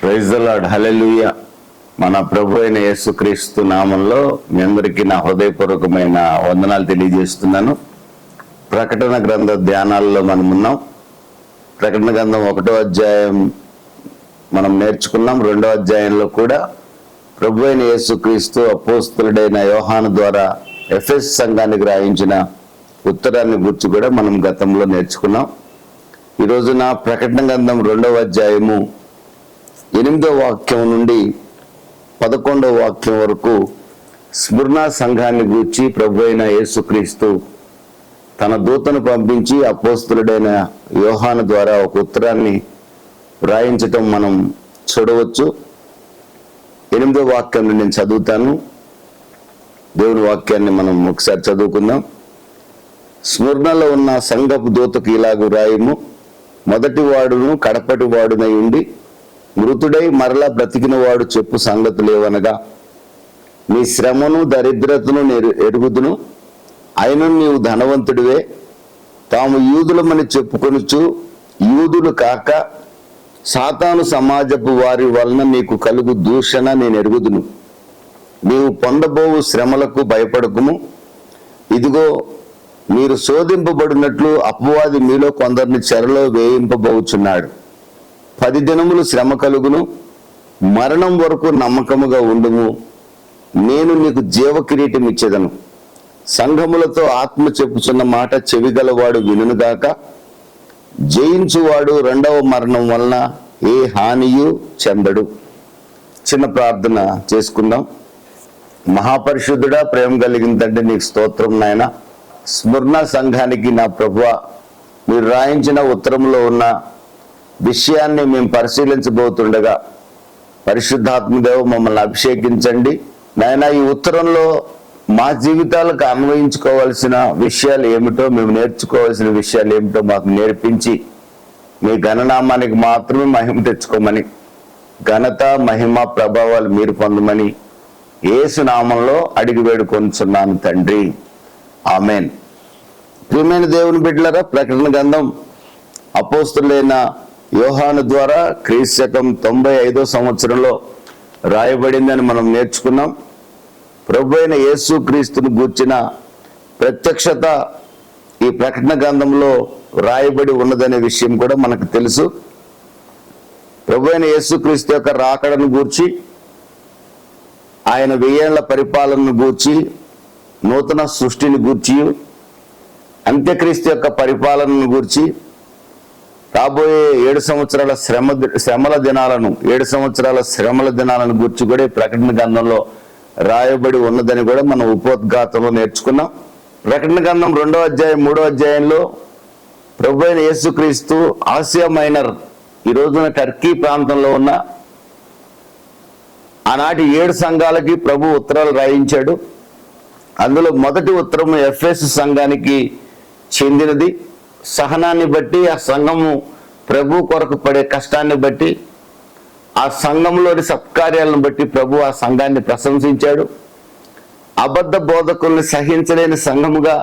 Praise the lord, హల్లెలూయా. మన ప్రభు అయిన యేసుక్రీస్తు నామంలో మీ అందరికీ నా హృదయపూర్వకమైన వందనాలు తెలియజేస్తున్నాను. ప్రకటన గ్రంథ ధ్యానాల్లో మనం ఉన్నాం. ప్రకటన గ్రంథం 1వ అధ్యాయం మనం నేర్చుకున్నాం. 2వ అధ్యాయంలో కూడా ప్రభు అయిన యేసుక్రీస్తు అపోస్తలుడైన యోహాను ద్వారా ఎఫెసు సంఘానికి రాయించిన ఉత్తరాన్ని గురించి కూడా మనం గతంలో నేర్చుకున్నాం. ఈ రోజున ప్రకటన గ్రంథం 2వ అధ్యాయము 8వ వాక్యం నుండి 11వ వాక్యం వరకు స్ముర్నా సంఘాన్ని గూర్చి ప్రభు అయిన యేసుక్రీస్తు తన దూతను పంపించి అపోస్తలుడైన యోహాను ద్వారా ఒక ఉత్తరాన్ని వ్రాయించటం మనం చూడవచ్చు. 8వ వాక్యాన్ని నేను చదువుతాను. దేవుని వాక్యాన్ని మనం ఒకసారి చదువుకుందాం. స్ముర్నలో ఉన్న సంఘపు దూతకు ఇలాగు వ్రాయము: మొదటి వాడును కడపటి వాడునై ఉండి మృతుడై మరలా బ్రతికిన వాడు చెప్పు సంగతులేవనగా, నీ శ్రమను దరిద్రతను ఎరుగుదును, అయినను నీవు ధనవంతుడివే. తాము యూదులమని చెప్పుకొనుచు యూదులు కాక సాతాను సమాజపు వారి వలన నీకు కలుగు దూషణ నేను ఎరుగుదును. నీవు పొందబోవు శ్రమలకు భయపడకుము. ఇదిగో, మీరు శోధింపబడినట్లు అపవాది మీలో కొందరిని చెరలో వేయింపబోచున్నాడు. 10 దినములు శ్రమ కలుగును. మరణం వరకు నమ్మకముగా ఉండుము. నేను నీకు జీవ కిరీటం ఇచ్చేదను. సంఘములతో ఆత్మ చెప్పుచున్న మాట చెవిగలవాడు వినుగాక. జయించువాడు 2వ మరణం వలన ఏ హానియు చెందడు. చిన్న ప్రార్థన చేసుకుందాం. మహాపరిశుద్ధుడా, ప్రేమ కలిగిన తండ్రి, నీకు స్తోత్రం నాయన. స్ముర్నా సంఘానికి నా ప్రభువా, మీరు రాయించిన ఉత్తరంలో ఉన్న విషయాన్ని మేము పరిశీలించబోతుండగా పరిశుద్ధాత్మదేవ మమ్మల్ని అభిషేకించండి నాయన. ఈ ఉత్తరంలో మా జీవితాలకు అన్వయించుకోవాల్సిన విషయాలు ఏమిటో, మేము నేర్చుకోవాల్సిన విషయాలు ఏమిటో మాకు నేర్పించి మీ ఘననామానికి మాత్రమే మహిమ తెచ్చుకోమని, ఘనత మహిమ ప్రభావాలు మీరు పొందమని యేసు నామంలో అడిగి వేడుకొనుచున్నాను తండ్రి, ఆమెన్. ప్రియమైన దేవుని బిడ్డలారా, ప్రకటన గ్రంథం అపోస్తలుడైన యోహాను ద్వారా క్రీస్తకం 95వ సంవత్సరంలో రాయబడిందని మనం నేర్చుకున్నాం. ప్రభు అయిన యేసు క్రీస్తును గూర్చిన ప్రత్యక్షత ఈ ప్రకటన గ్రంథంలో రాయబడి ఉన్నదనే విషయం కూడా మనకు తెలుసు. ప్రభు అయిన యేసు క్రీస్తు యొక్క రాకడను గూర్చి, ఆయన 1000 ఏళ్ల పరిపాలనను గూర్చి, నూతన సృష్టిని గూర్చి, అంత్యక్రీస్తు యొక్క పరిపాలనను గూర్చి, రాబోయే 7 సంవత్సరాల శ్రమల దినాలను గూర్చి కూడా ఈ ప్రకటన గ్రంథంలో రాయబడి ఉన్నదని కూడా మనం ఉపోద్ఘాతంలో నేర్చుకున్నాం. ప్రకటన గ్రంథం 2వ అధ్యాయం 3వ అధ్యాయంలో ప్రభు అయిన యేసుక్రీస్తు ఆసియా మైనర్, ఈ రోజున టర్కీ ప్రాంతంలో ఉన్న ఆనాటి 7 సంఘాలకి ప్రభు ఉత్తరాలు రాయించాడు. అందులో మొదటి ఉత్తరము ఎఫెసు సంఘానికి చెందినది. సహనాన్ని బట్టి, ఆ సంఘము ప్రభు కొరకు పడే కష్టాన్ని బట్టి, ఆ సంఘంలోని సత్కార్యాలను బట్టి ప్రభు ఆ సంఘాన్ని ప్రశంసించాడు. అబద్ధ బోధకుల్ని సహించలేని సంఘముగా,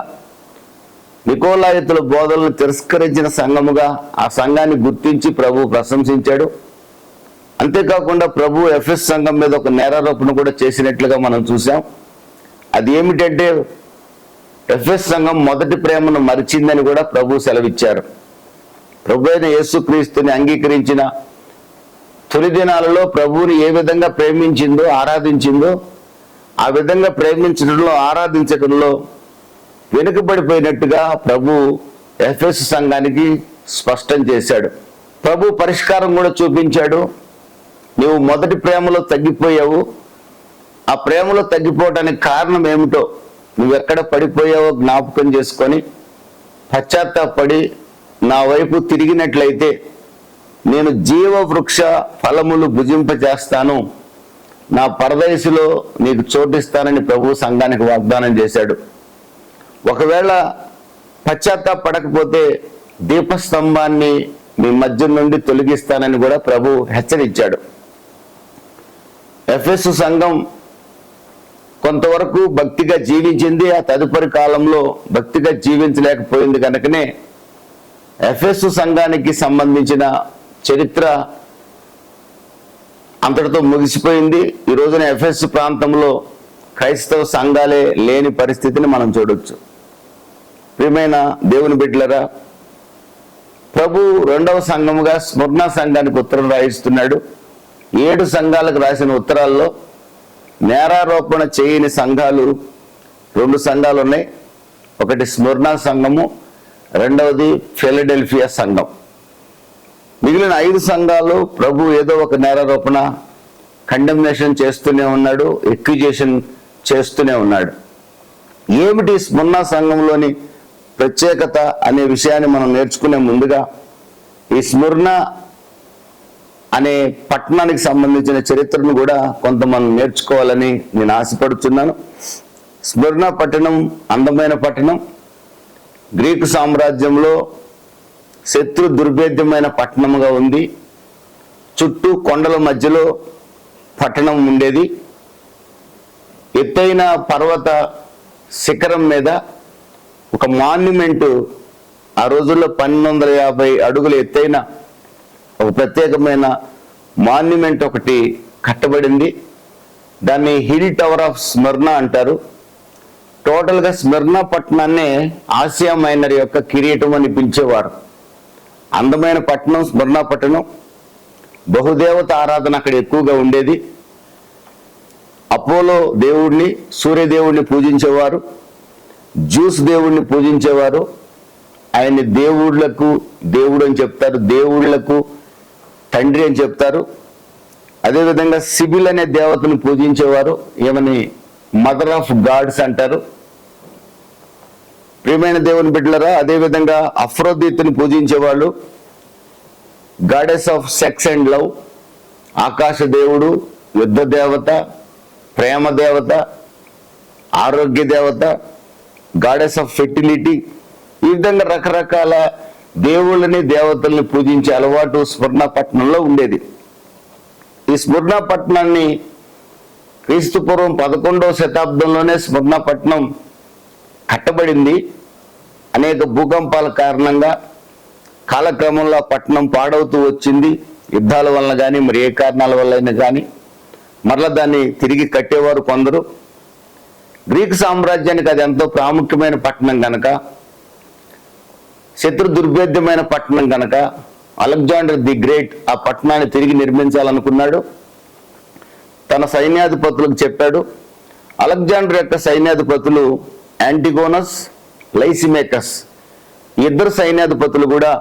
నికోలాయితుల బోధలను తిరస్కరించిన సంఘముగా ఆ సంఘాన్ని గుర్తించి ప్రభు ప్రశంసించాడు. అంతేకాకుండా ప్రభు ఎఫెసు సంఘం మీద ఒక నేరారోపణ కూడా చేసినట్లుగా మనం చూసాం. అది ఏమిటంటే, ఎఫెసు సంఘం మొదటి ప్రేమను మరిచిందని కూడా ప్రభు సెలవిచ్చారు. ప్రభు అయిన యేసుక్రీస్తుని అంగీకరించిన తొలి దినాలలో ప్రభువుని ఏ విధంగా ప్రేమించిందో, ఆరాధించిందో, ఆ విధంగా ప్రేమించడంలో, ఆరాధించడంలో వెనుకబడిపోయినట్టుగా ప్రభు ఎఫెసు సంఘానికి స్పష్టం చేశాడు. ప్రభు పరిష్కారం కూడా చూపించాడు. నీవు మొదటి ప్రేమలో తగ్గిపోయావు. ఆ ప్రేమలో తగ్గిపోవడానికి కారణం ఏమిటో, నువ్వెక్కడ పడిపోయావో జ్ఞాపకం చేసుకొని పశ్చాత్తాపడి నా వైపు తిరిగినట్లయితే నేను జీవవృక్ష ఫలములు భుజింపజేస్తాను, నా పరదేశులో నీకు చోటిస్తానని ప్రభు సంఘానికి వాగ్దానం చేశాడు. ఒకవేళ పశ్చాత్తాపడకపోతే దీపస్తంభాన్ని మీ మధ్య నుండి తొలగిస్తానని కూడా ప్రభు హెచ్చరించాడు. ఎఫెసు సంఘం కొంతవరకు భక్తిగా జీవించింది. ఆ తదుపరి కాలంలో భక్తిగా జీవించలేకపోయింది. కనుకనే ఎఫెసు సంఘానికి సంబంధించిన చరిత్ర అంతటితో ముగిసిపోయింది. ఈ రోజున ఎఫెస్ ప్రాంతంలో క్రైస్తవ సంఘాలే లేని పరిస్థితిని మనం చూడొచ్చు. ప్రియమైన దేవుని బిడ్డలరా, ప్రభు రెండవ సంఘముగా స్మరణ సంఘానికి ఉత్తరం రాయిస్తున్నాడు. 7 సంఘాలకు రాసిన ఉత్తరాల్లో నేరారోపణ చేయని సంఘాలు 2 సంఘాలు ఉన్నాయి. ఒకటి స్మరణ సంఘము, రెండవది ఫిలడెల్ఫియా సంఘం. మిగిలిన 5 సంఘాలు ప్రభు ఏదో ఒక నేరారోపణ, కండెమ్నేషన్ చేస్తూనే ఉన్నాడు, ఎక్విజేషన్ చేస్తూనే ఉన్నాడు. ఏమిటి స్మరణ సంఘంలోని ప్రత్యేకత అనే విషయాన్ని మనం నేర్చుకునే ముందుగా ఈ స్మరణ అనే పట్టణానికి సంబంధించిన చరిత్రను కూడా కొంత మనం నేర్చుకోవాలని నేను ఆశపడుతున్నాను. స్మరణ పట్టణం అందమైన పట్టణం. గ్రీకు సామ్రాజ్యంలో శత్రు దుర్భేద్యమైన పట్టణంగా ఉంది. చుట్టూ కొండల మధ్యలో పట్టణం ఉండేది. ఎత్తైన పర్వత శిఖరం మీద ఒక మాన్యుమెంట్, ఆ రోజుల్లో 1250 అడుగుల ఎత్తైన ఒక ప్రత్యేకమైన మాన్యుమెంట్ ఒకటి కట్టబడింది. దాన్ని హిల్ టవర్ ఆఫ్ స్మరణ అంటారు. టోటల్గా స్మరణ పట్టణాన్నే ఆసియా మైనర్ యొక్క కిరీటం అని పిలిచేవారు. అందమైన పట్టణం స్మరణ పట్టణం. బహుదేవత ఆరాధన అక్కడ ఎక్కువగా ఉండేది. అపోలో దేవుడిని, సూర్యదేవుడిని పూజించేవారు. జ్యూస్ దేవుడిని పూజించేవారు. ఆయన్ని దేవుళ్లకు దేవుడు అని చెప్తారు, దేవుళ్లకు తండ్రి అని చెప్తారు. అదేవిధంగా సిబిల్ అనే దేవతను పూజించేవారు. ఏమని మదర్ ఆఫ్ గాడ్స్ అంటారు. ప్రియమైన దేవుని బిడ్డలరా, అదేవిధంగా అఫ్రోదీత్ని పూజించేవాళ్ళు. Goddess of sex and love, ఆకాశ దేవుడు, యుద్ధ దేవత, ప్రేమ దేవత, ఆరోగ్య దేవత, గాడెస్ ఆఫ్ ఫెర్టిలిటీ. ఈ విధంగా రకరకాల దేవుళ్ళని దేవతల్ని పూజించే అలవాటు స్మరణ పట్టణంలో ఉండేది. ఈ స్మరణ పట్టణాన్ని క్రీస్తుపూర్వం 11వ శతాబ్దంలోనే స్మరణ పట్టణం కట్టబడింది. అనేక భూకంపాల కారణంగా కాలక్రమంలో పట్టణం పాడవుతూ వచ్చింది. యుద్ధాల వలన కానీ మరి ఏ కారణాల వల్ల కానీ మరలా దాన్ని తిరిగి కట్టేవారు కొందరు. గ్రీకు సామ్రాజ్యానికి అది ఎంతో ప్రాముఖ్యమైన పట్టణం కనుక, శత్రు దుర్భేద్యమైన పట్టణం కనుక అలెగ్జాండర్ ది గ్రేట్ ఆ పట్టణాన్ని తిరిగి నిర్మించాలనుకున్నాడు. తన సైన్యాధిపతులకు చెప్పాడు. అలెగ్జాండర్ యొక్క సైన్యాధిపతులు యాంటిగోనస్, లైసిమేకస్. ఇద్దరు సైన్యాధిపతులు కూడా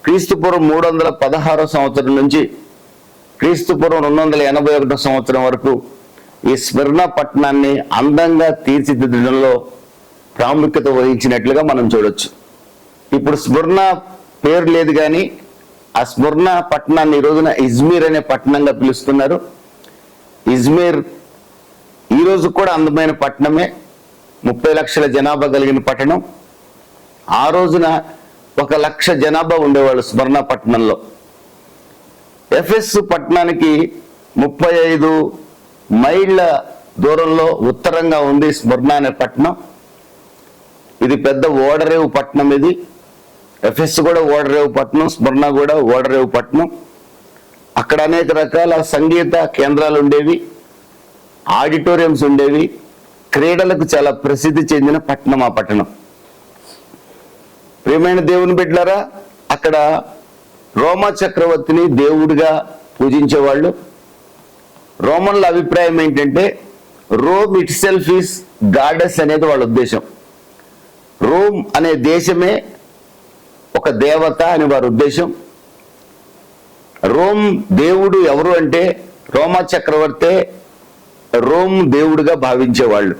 క్రీస్తుపూర్వం 316 సంవత్సరం నుంచి క్రీస్తుపూర్వం 281 సంవత్సరం వరకు ఈ స్మరణ పట్టణాన్ని అందంగా తీర్చిదిద్దడంలో ప్రాముఖ్యత వహించినట్లుగా మనం చూడొచ్చు. ఇప్పుడు స్మరణ పేరు లేదు కానీ ఆ స్మరణ పట్టణాన్ని ఈ రోజున ఇజ్మీర్ అనే పట్టణంగా పిలుస్తున్నారు. ఇజ్మీర్ ఈ రోజు కూడా అందమైన పట్టణమే. 30 లక్షల జనాభా కలిగిన పట్టణం. ఆ రోజున 1 లక్ష జనాభా ఉండేవాళ్ళు స్మరణ పట్టణంలో. ఎఫెస్ పట్టణానికి 35 మైళ్ళ దూరంలో ఉత్తరంగా ఉంది స్మరణ అనే పట్టణం. ఇది పెద్ద ఓడరేవు పట్టణం. ఇది ఎఫెస్ కూడా ఓడరేవు పట్టణం, స్మరణ కూడా ఓడరేవు పట్టణం. అక్కడ అనేక రకాల సంగీత కేంద్రాలు ఉండేవి, ఆడిటోరియంస్ ఉండేవి. క్రీడలకు చాలా ప్రసిద్ధి చెందిన పట్టణం ఆ పట్టణం. ప్రియమైన దేవుని బిడ్డలారా, అక్కడ రోమా చక్రవర్తిని దేవుడిగా పూజించేవాళ్ళు. రోమన్ల అభిప్రాయం ఏంటంటే Rome it self is goddess అనేది వాళ్ళ ఉద్దేశం. రోమ్ అనే దేశమే ఒక దేవత అని వారి ఉద్దేశం. రోమ్ దేవుడు ఎవరు అంటే రోమా చక్రవర్తే రోమ్ దేవుడిగా భావించేవాళ్ళు.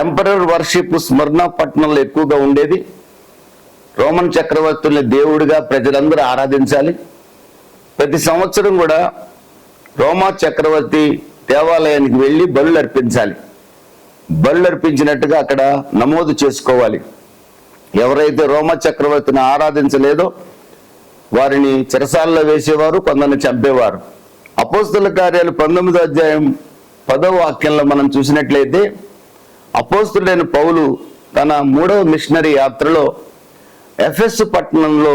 ఎంపరర్ వర్షిప్ స్మరణ పట్టణంలో ఎక్కువగా ఉండేది. రోమన్ చక్రవర్తుల్ని దేవుడిగా ప్రజలందరూ ఆరాధించాలి. ప్రతి సంవత్సరం కూడా రోమా చక్రవర్తి దేవాలయానికి వెళ్ళి బలులు అర్పించాలి. బలులు అర్పించినట్టుగా అక్కడ నమోదు చేసుకోవాలి. ఎవరైతే రోమా చక్రవర్తిని ఆరాధించలేదో వారిని చెరసాలలో వేసేవారు, కొందరిని చంపేవారు. అపోస్తల కార్యాలు 19వ అధ్యాయం 10వ వాక్యంలో మనం చూసినట్లయితే అపోస్తలుడైన పౌలు తన 3వ మిషనరీ యాత్రలో ఎఫెస్ పట్టణంలో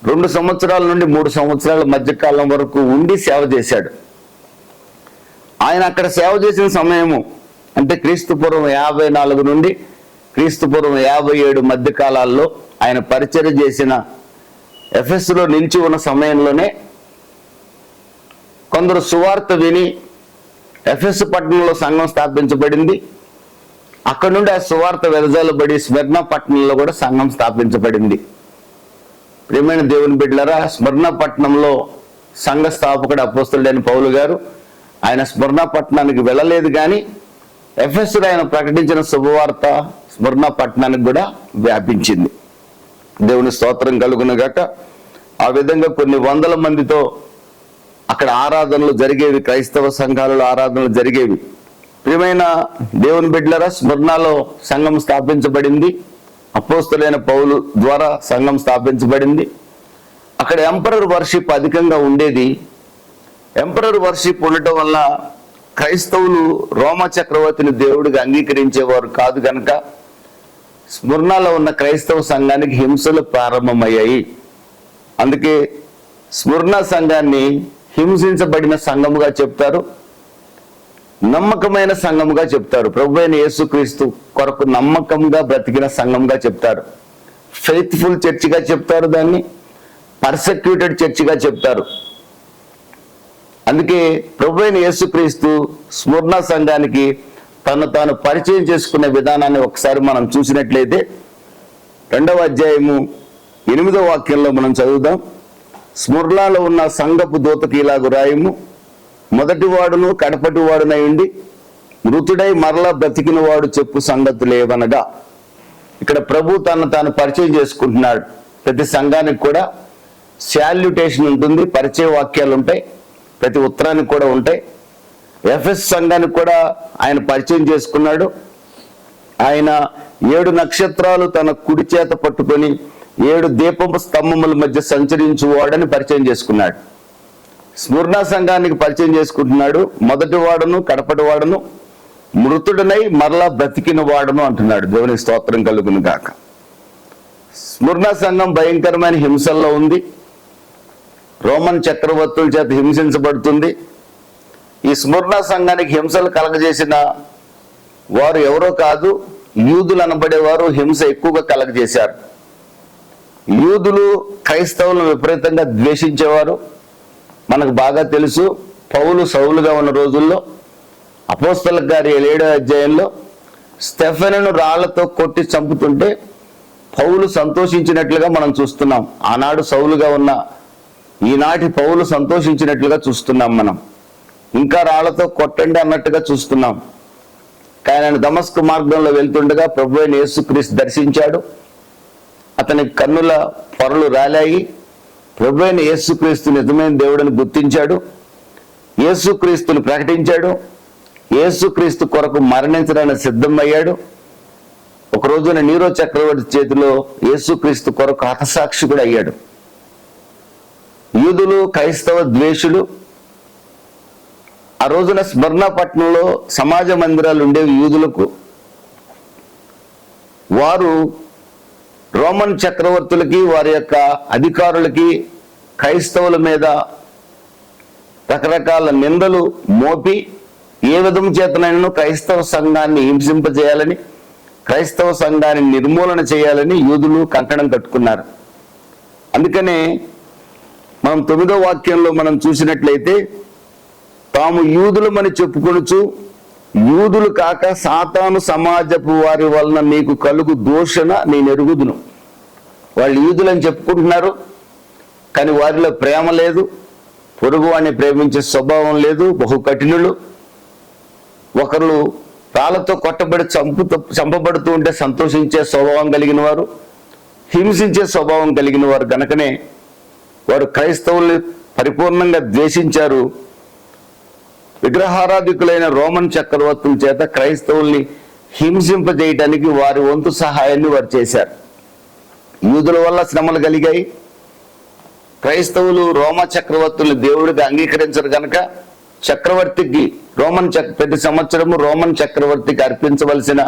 2 సంవత్సరాల నుండి 3 సంవత్సరాల మధ్యకాలం వరకు ఉండి సేవ చేశాడు. ఆయన అక్కడ సేవ చేసిన సమయము అంటే క్రీస్తుపూర్వం 54 నుండి క్రీస్తుపూర్వం 57 మధ్య కాలాల్లో ఆయన పరిచర్య చేసిన ఎఫెసులో నిలిచి ఉన్న సమయంలోనే కొందరు సువార్త విని ఎఫెసు పట్టణంలో సంఘం స్థాపించబడింది. అక్కడ నుండి ఆ సువార్త వెదజల్లబడి స్మరణ పట్టణంలో కూడా సంఘం స్థాపించబడింది. ప్రియమైన దేవుని బిడ్డలారా, స్మరణ పట్టణంలో సంఘ స్థాపకుడు అపోస్తలుడైన పౌలు గారు ఆయన స్మరణ పట్టణానికి వెళ్ళలేదు, కానీ ఎఫెసులో ఆయన ప్రకటించిన శుభవార్త స్మరణ పట్టణానికి కూడా వ్యాపించింది. దేవుని స్తోత్రం కలుగునుగాక. ఆ విధంగా కొన్ని వందల మందితో అక్కడ ఆరాధనలు జరిగేవి, క్రైస్తవ సంఘాలలో ఆరాధనలు జరిగేవి. ప్రియమైన దేవుని బిడ్డలారా, స్మరణలో సంఘం స్థాపించబడింది. అపోస్తలుడైన పౌలు ద్వారా సంఘం స్థాపించబడింది. అక్కడ ఎంపరర్ వర్షిప్ అధికంగా ఉండేది. ఎంపరర్ వర్షిప్ ఉండటం వల్ల క్రైస్తవులు రోమా చక్రవర్తిని దేవుడిగా అంగీకరించేవారు కాదు కనుక స్మరణలో ఉన్న క్రైస్తవ సంఘానికి హింసలు ప్రారంభమయ్యాయి. అందుకే స్మరణ సంఘాన్ని హింసించబడిన సంఘముగా చెప్తారు, నమ్మకమైన సంఘముగా చెప్తారు. ప్రభువైన యేసుక్రీస్తు కొరకు నమ్మకంగా బ్రతికిన సంఘంగా చెప్తారు. ఫెయిత్ఫుల్ చర్చిగా చెప్తారు, దాన్ని పర్సెక్యూటెడ్ చర్చిగా చెప్తారు. అందుకే ప్రభువైన యేసుక్రీస్తు స్మరణ సంఘానికి తను తాను పరిచయం చేసుకునే విధానాన్ని ఒకసారి మనం చూసినట్లయితే 2వ అధ్యాయము 8వ వాక్యంలో మనం చదువుదాం. స్మరణలో ఉన్న సంఘపు దూతకి ఇలాగు రాయము, మొదటి వాడును కడపటి వాడునై ఉండి మృతుడై మరలా బ్రతికిన వాడు చెప్పు సంగతులేవనగా. ఇక్కడ ప్రభు తను తాను పరిచయం చేసుకుంటున్నాడు. ప్రతి సంఘానికి కూడా శాల్యుటేషన్ ఉంటుంది, పరిచయ వాక్యాలు ఉంటాయి, ప్రతి ఉత్తరానికి కూడా ఉంటాయి. ఎఫెస్ సంఘానికి కూడా ఆయన పరిచయం చేసుకున్నాడు. ఆయన 7 నక్షత్రాలు తన కుడి చేత పట్టుకొని 7 దీపపు స్తంభముల మధ్య సంచరించువాడని పరిచయం చేసుకున్నాడు. స్మరణ సంఘానికి పరిచయం చేసుకుంటున్నాడు. మొదటి వాడును కడపటి వాడును మృతుడనై మరలా బ్రతికిన వాడును అంటున్నాడు. దేవుని స్తోత్రం కలుగును గాక. స్మరణ సంఘం భయంకరమైన హింసల్లో ఉంది. రోమన్ చక్రవర్తుల చేత హింసించబడుతుంది. ఈ స్మరణ సంఘానికి హింసలు కలగజేసిన వారు ఎవరో కాదు, యూదులు అనబడేవారు హింస ఎక్కువగా కలగజేశారు. యూదులు క్రైస్తవులను విపరీతంగా ద్వేషించేవారు. మనకు బాగా తెలుసు, పౌలు సౌలుగా ఉన్న రోజుల్లో అపోస్తలుల కార్యాలు 7వ అధ్యాయంలో స్టెఫెనును రాళ్లతో కొట్టి చంపుతుంటే పౌలు సంతోషించినట్లుగా మనం చూస్తున్నాం. ఆనాడు సౌలుగా ఉన్న ఈనాటి పౌలు సంతోషించినట్లుగా చూస్తున్నాం. మనం ఇంకా రాళ్లతో కొట్టండి అన్నట్టుగా చూస్తున్నాం. కానీ ఆయన దమస్కు మార్గంలో వెళ్తుండగా ప్రభువైన యేసుక్రీస్తు దర్శించాడు. అతని కన్నుల పొరలు రాలాయి. ప్రభువైన యేసుక్రీస్తు నిజమైన దేవుడిని గుర్తించాడు. యేసుక్రీస్తుని ప్రకటించాడు. యేసుక్రీస్తు కొరకు మరణించడానికి సిద్ధమయ్యాడు. ఒక రోజున నీరో చక్రవర్తి చేతిలో యేసుక్రీస్తు కొరకు హతసాక్షి కూడా అయ్యాడు. యూదులు క్రైస్తవ ద్వేషులు. ఆ రోజున స్మరణ పట్టణంలో సమాజ మందిరాలు ఉండేవి యూదులకు. వారు రోమన్ చక్రవర్తులకి వారి యొక్క అధికారులకి క్రైస్తవుల మీద రకరకాల నిందలు మోపి ఏ విధం చేతనైనా క్రైస్తవ సంఘాన్ని హింసింపజేయాలని, క్రైస్తవ సంఘాన్ని నిర్మూలన చేయాలని యూదులు కంకణం కట్టుకున్నారు. అందుకనే మనం 9వ వాక్యంలో మనం చూసినట్లయితే, తాము యూదులమని చెప్పుకొనుచు యూదులు కాక సాతాను సమాజపు వారి వలన నీకు కలుగు దూషణ నేను ఎరుగుదును. వాళ్ళు యూదులని చెప్పుకుంటున్నారు, కానీ వారిలో ప్రేమ లేదు, పొరుగువాడిని ప్రేమించే స్వభావం లేదు, బహు కఠినులు. ఒకరు రాళ్లతో కొట్టబడి చంపబడుతూ ఉంటే సంతోషించే స్వభావం కలిగిన వారు, హింసించే స్వభావం కలిగిన వారు కనుకనే వారు క్రైస్తవుల్ని పరిపూర్ణంగా ద్వేషించారు. విగ్రహారాధికులైన రోమన్ చక్రవర్తుల చేత క్రైస్తవుల్ని హింసింపజేయడానికి వారి వంతు సహాయాన్ని వారు చేశారు. యూదుల వల్ల శ్రమలు కలిగాయి. క్రైస్తవులు రోమా చక్రవర్తులు దేవుడిగా అంగీకరించరు కనుక చక్రవర్తికి ప్రతి సంవత్సరము రోమన్ చక్రవర్తికి అర్పించవలసిన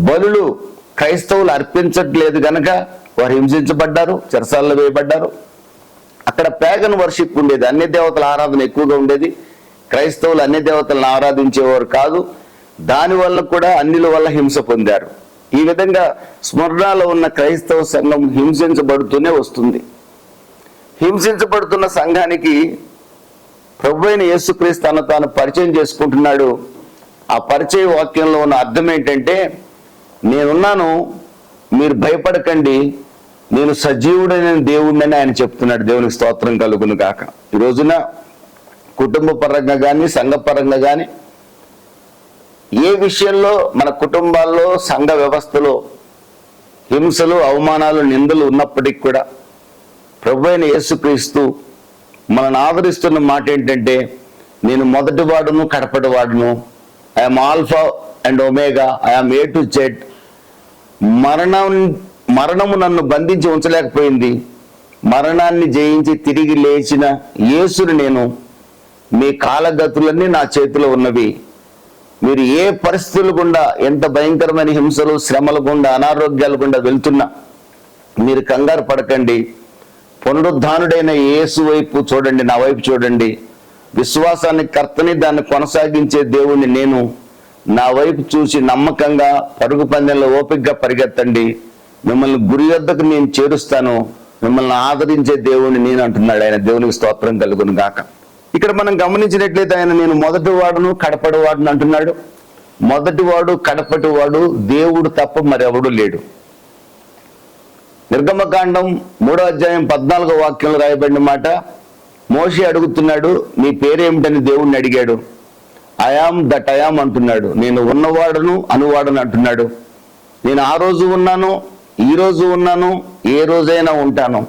బలులు క్రైస్తవులు అర్పించట్లేదు కనుక వారు హింసించబడ్డారు, చెరసాలలో వేయబడ్డారు. అక్కడ ప్యాగన్ వర్షిప్ ఉండేది, అన్ని దేవతల ఆరాధన ఎక్కువగా ఉండేది. క్రైస్తవులు అన్ని దేవతలను ఆరాధించేవారు కాదు. దానివల్ల కూడా అన్యుల వల్ల హింస పొందారు. ఈ విధంగా స్మరణలో ఉన్న క్రైస్తవ సంఘం హింసించబడుతూనే వస్తుంది. హింసించబడుతున్న సంఘానికి ప్రభువైన యేసుక్రీస్తు తను తాను పరిచయం చేసుకుంటున్నాడు. ఆ పరిచయ వాక్యంలో ఉన్న అర్థం ఏంటంటే, నేనున్నాను, మీరు భయపడకండి, నేను సజీవుడైన దేవుడిని ఆయన చెప్తున్నాడు. దేవునికి స్తోత్రం కలుగును గాక. ఈ రోజున కుటుంబ పరంగా కానీ సంఘ పరంగా కానీ ఏ విషయంలో మన కుటుంబాల్లో సంఘ వ్యవస్థలో హింసలు, అవమానాలు, నిందలు ఉన్నప్పటికీ కూడా ప్రభువైన యేసుక్రీస్తు మనల్ని ఆదరిస్తున్న మాట ఏంటంటే, నేను మొదటి వాడును కడపటి వాడును, I'm alpha and omega, I'm A to Z. మరణము నన్ను బంధించి ఉంచలేకపోయింది, మరణాన్ని జయించి తిరిగి లేచిన యేసుని నేను, మీ కాలగతులన్నీ నా చేతిలో ఉన్నవి. మీరు ఏ పరిస్థితులు గుండా, ఎంత భయంకరమైన హింసలు, శ్రమల గుండా, అనారోగ్యాల గుండా వెళ్తున్నా మీరు కంగారు పడకండి. పునరుద్ధానుడైన యేసు వైపు చూడండి, నా వైపు చూడండి. విశ్వాసాన్ని కర్తని, దాన్ని కొనసాగించే దేవుణ్ణి నేను. నా వైపు చూసి నమ్మకంగా పరుగు పందెంలో ఓపికగా పరిగెత్తండి, మిమ్మల్ని గురి వద్దకు నేను చేరుస్తాను, మిమ్మల్ని ఆదరించే దేవుణ్ణి నేను అంటున్నాడు ఆయన. దేవునికి స్తోత్రం కలుగును గాక. ఇక్కడ మనం గమనించినట్లయితే ఆయన నేను మొదటి వాడును కడపటి వాడును అంటున్నాడు. మొదటివాడు కడపటివాడు దేవుడు తప్ప మరెవడు లేడు. నిర్గమకాండం 3వ అధ్యాయం 14వ వాక్యంలో రాయబడిన మాట, మోషే అడుగుతున్నాడు, నీ పేరేమిటని దేవుణ్ణి అడిగాడు. ఐయామ్ దట్ ఐయామ్ అంటున్నాడు. నేను ఉన్నవాడును అనువాడును అంటున్నాడు. నేను ఆ రోజు ఉన్నాను, ఈ రోజు ఉన్నాను, ఏ రోజైనా ఉంటాను,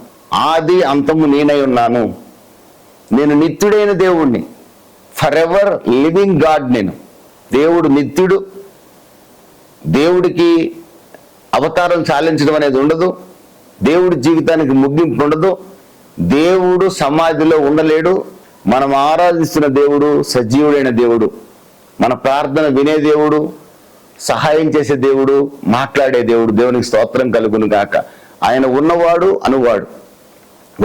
ఆది అంతము నేనై ఉన్నాను. నేను నిత్యుడైన దేవుణ్ణి, ఫర్ ఎవర్ లివింగ్ గాడ్. నేను దేవుడు నిత్యుడు. దేవుడికి అవతారం చాలించడం అనేది ఉండదు. దేవుడి జీవితానికి ముగింపు ఉండదు. దేవుడు సమాధిలో ఉండలేడు. మనం ఆరాధిస్తున్న దేవుడు సజీవుడైన దేవుడు, మన ప్రార్థన వినే దేవుడు, సహాయం చేసే దేవుడు, మాట్లాడే దేవుడు. దేవునికి స్తోత్రం కలుగును గాక. ఆయన ఉన్నవాడు అనువాడు.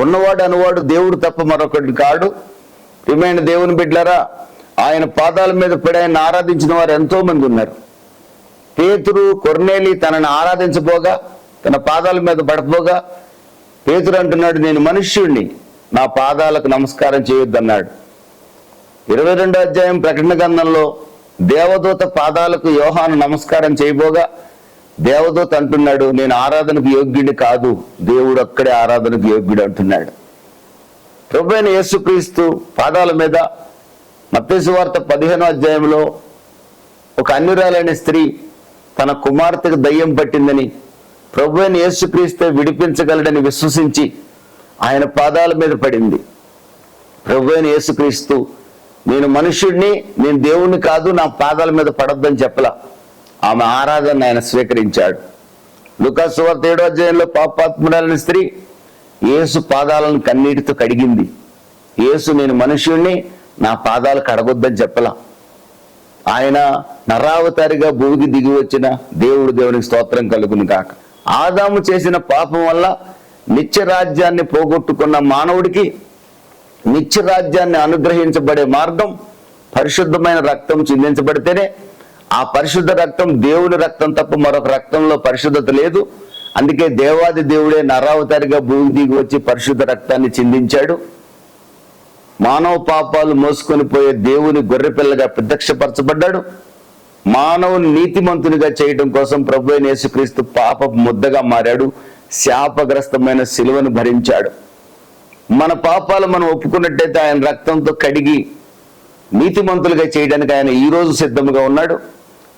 ఉన్నవాడు అనువాడు దేవుడు తప్ప మరొకటి కాడు. ప్రియమైన దేవుని బిడ్డలారా, ఆయన పాదాల మీద పడి ఆయన ఆరాధించిన వారు ఎంతో మంది ఉన్నారు. పేతురు, కొర్నేలి తనని ఆరాధించబోగా, తన పాదాల మీద పడపోగా పేతురు అంటున్నాడు, నేను మనుష్యుణ్ణి, నా పాదాలకు నమస్కారం చేయొద్దన్నాడు. 22వ అధ్యాయం ప్రకటన గ్రంథంలో దేవదూత పాదాలకు యోహాను నమస్కారం చేయబోగా దేవదూత అంటున్నాడు, నేను ఆరాధనకు యోగ్యుడి కాదు, దేవుడు ఒక్కడే ఆరాధనకు యోగ్యుడు అంటున్నాడు. ప్రభువైన యేసుక్రీస్తు పాదాల మీద మత్తయి సువార్త 15వ అధ్యాయంలో ఒక అన్యురాలైన స్త్రీ తన కుమార్తెకు దయ్యం పట్టిందని, ప్రభువైన యేసుక్రీస్తే విడిపించగలడని విశ్వసించి ఆయన పాదాల మీద పడింది. ప్రభువైన యేసుక్రీస్తు నేను మనుష్యుడిని, నేను దేవుణ్ణి కాదు, నా పాదాల మీద పడొద్దని చెప్పలా. ఆమె ఆరాధన ఆయన స్వీకరించాడు. లూకాసు సువార్త 7వ అధ్యాయంలో పాపాత్మురాలైన స్త్రీ యేసు పాదాలను కన్నీటితో కడిగింది. యేసు నేను మనుష్యుడిని, నా పాదాలు కడగొద్దని చెప్పలా. ఆయన నరావతారిగా భూమికి దిగి వచ్చిన దేవుడు. దేవునికి స్తోత్రం కలుగును కాక. ఆదాము చేసిన పాపం వల్ల నిత్య రాజ్యాన్ని పోగొట్టుకున్న మానవుడికి నిత్య రాజ్యాన్ని అనుగ్రహించబడే మార్గం పరిశుద్ధమైన రక్తం చిందించబడితేనే. ఆ పరిశుద్ధ రక్తం దేవుని రక్తం తప్ప మరొక రక్తంలో పరిశుద్ధత లేదు. అందుకే దేవాది దేవుడే నరావతారిగా భూమికి దిగి వచ్చి పరిశుద్ధ రక్తాన్ని చిందించాడు. మానవ పాపాలు మోసుకొని పోయే దేవుని గొర్రెపిల్లగా ప్రత్యక్షపరచబడ్డాడు. మానవుని నీతిమంతునిగా చేయడం కోసం ప్రభువైన యేసుక్రీస్తు పాప ముద్దగా మారాడు. శాపగ్రస్తమైన శిలువను భరించాడు. మన పాపాలు మనం ఒప్పుకున్నట్టయితే ఆయన రక్తంతో కడిగి నీతిమంతులుగా చేయడానికి ఆయన ఈ రోజు సిద్ధంగా ఉన్నాడు.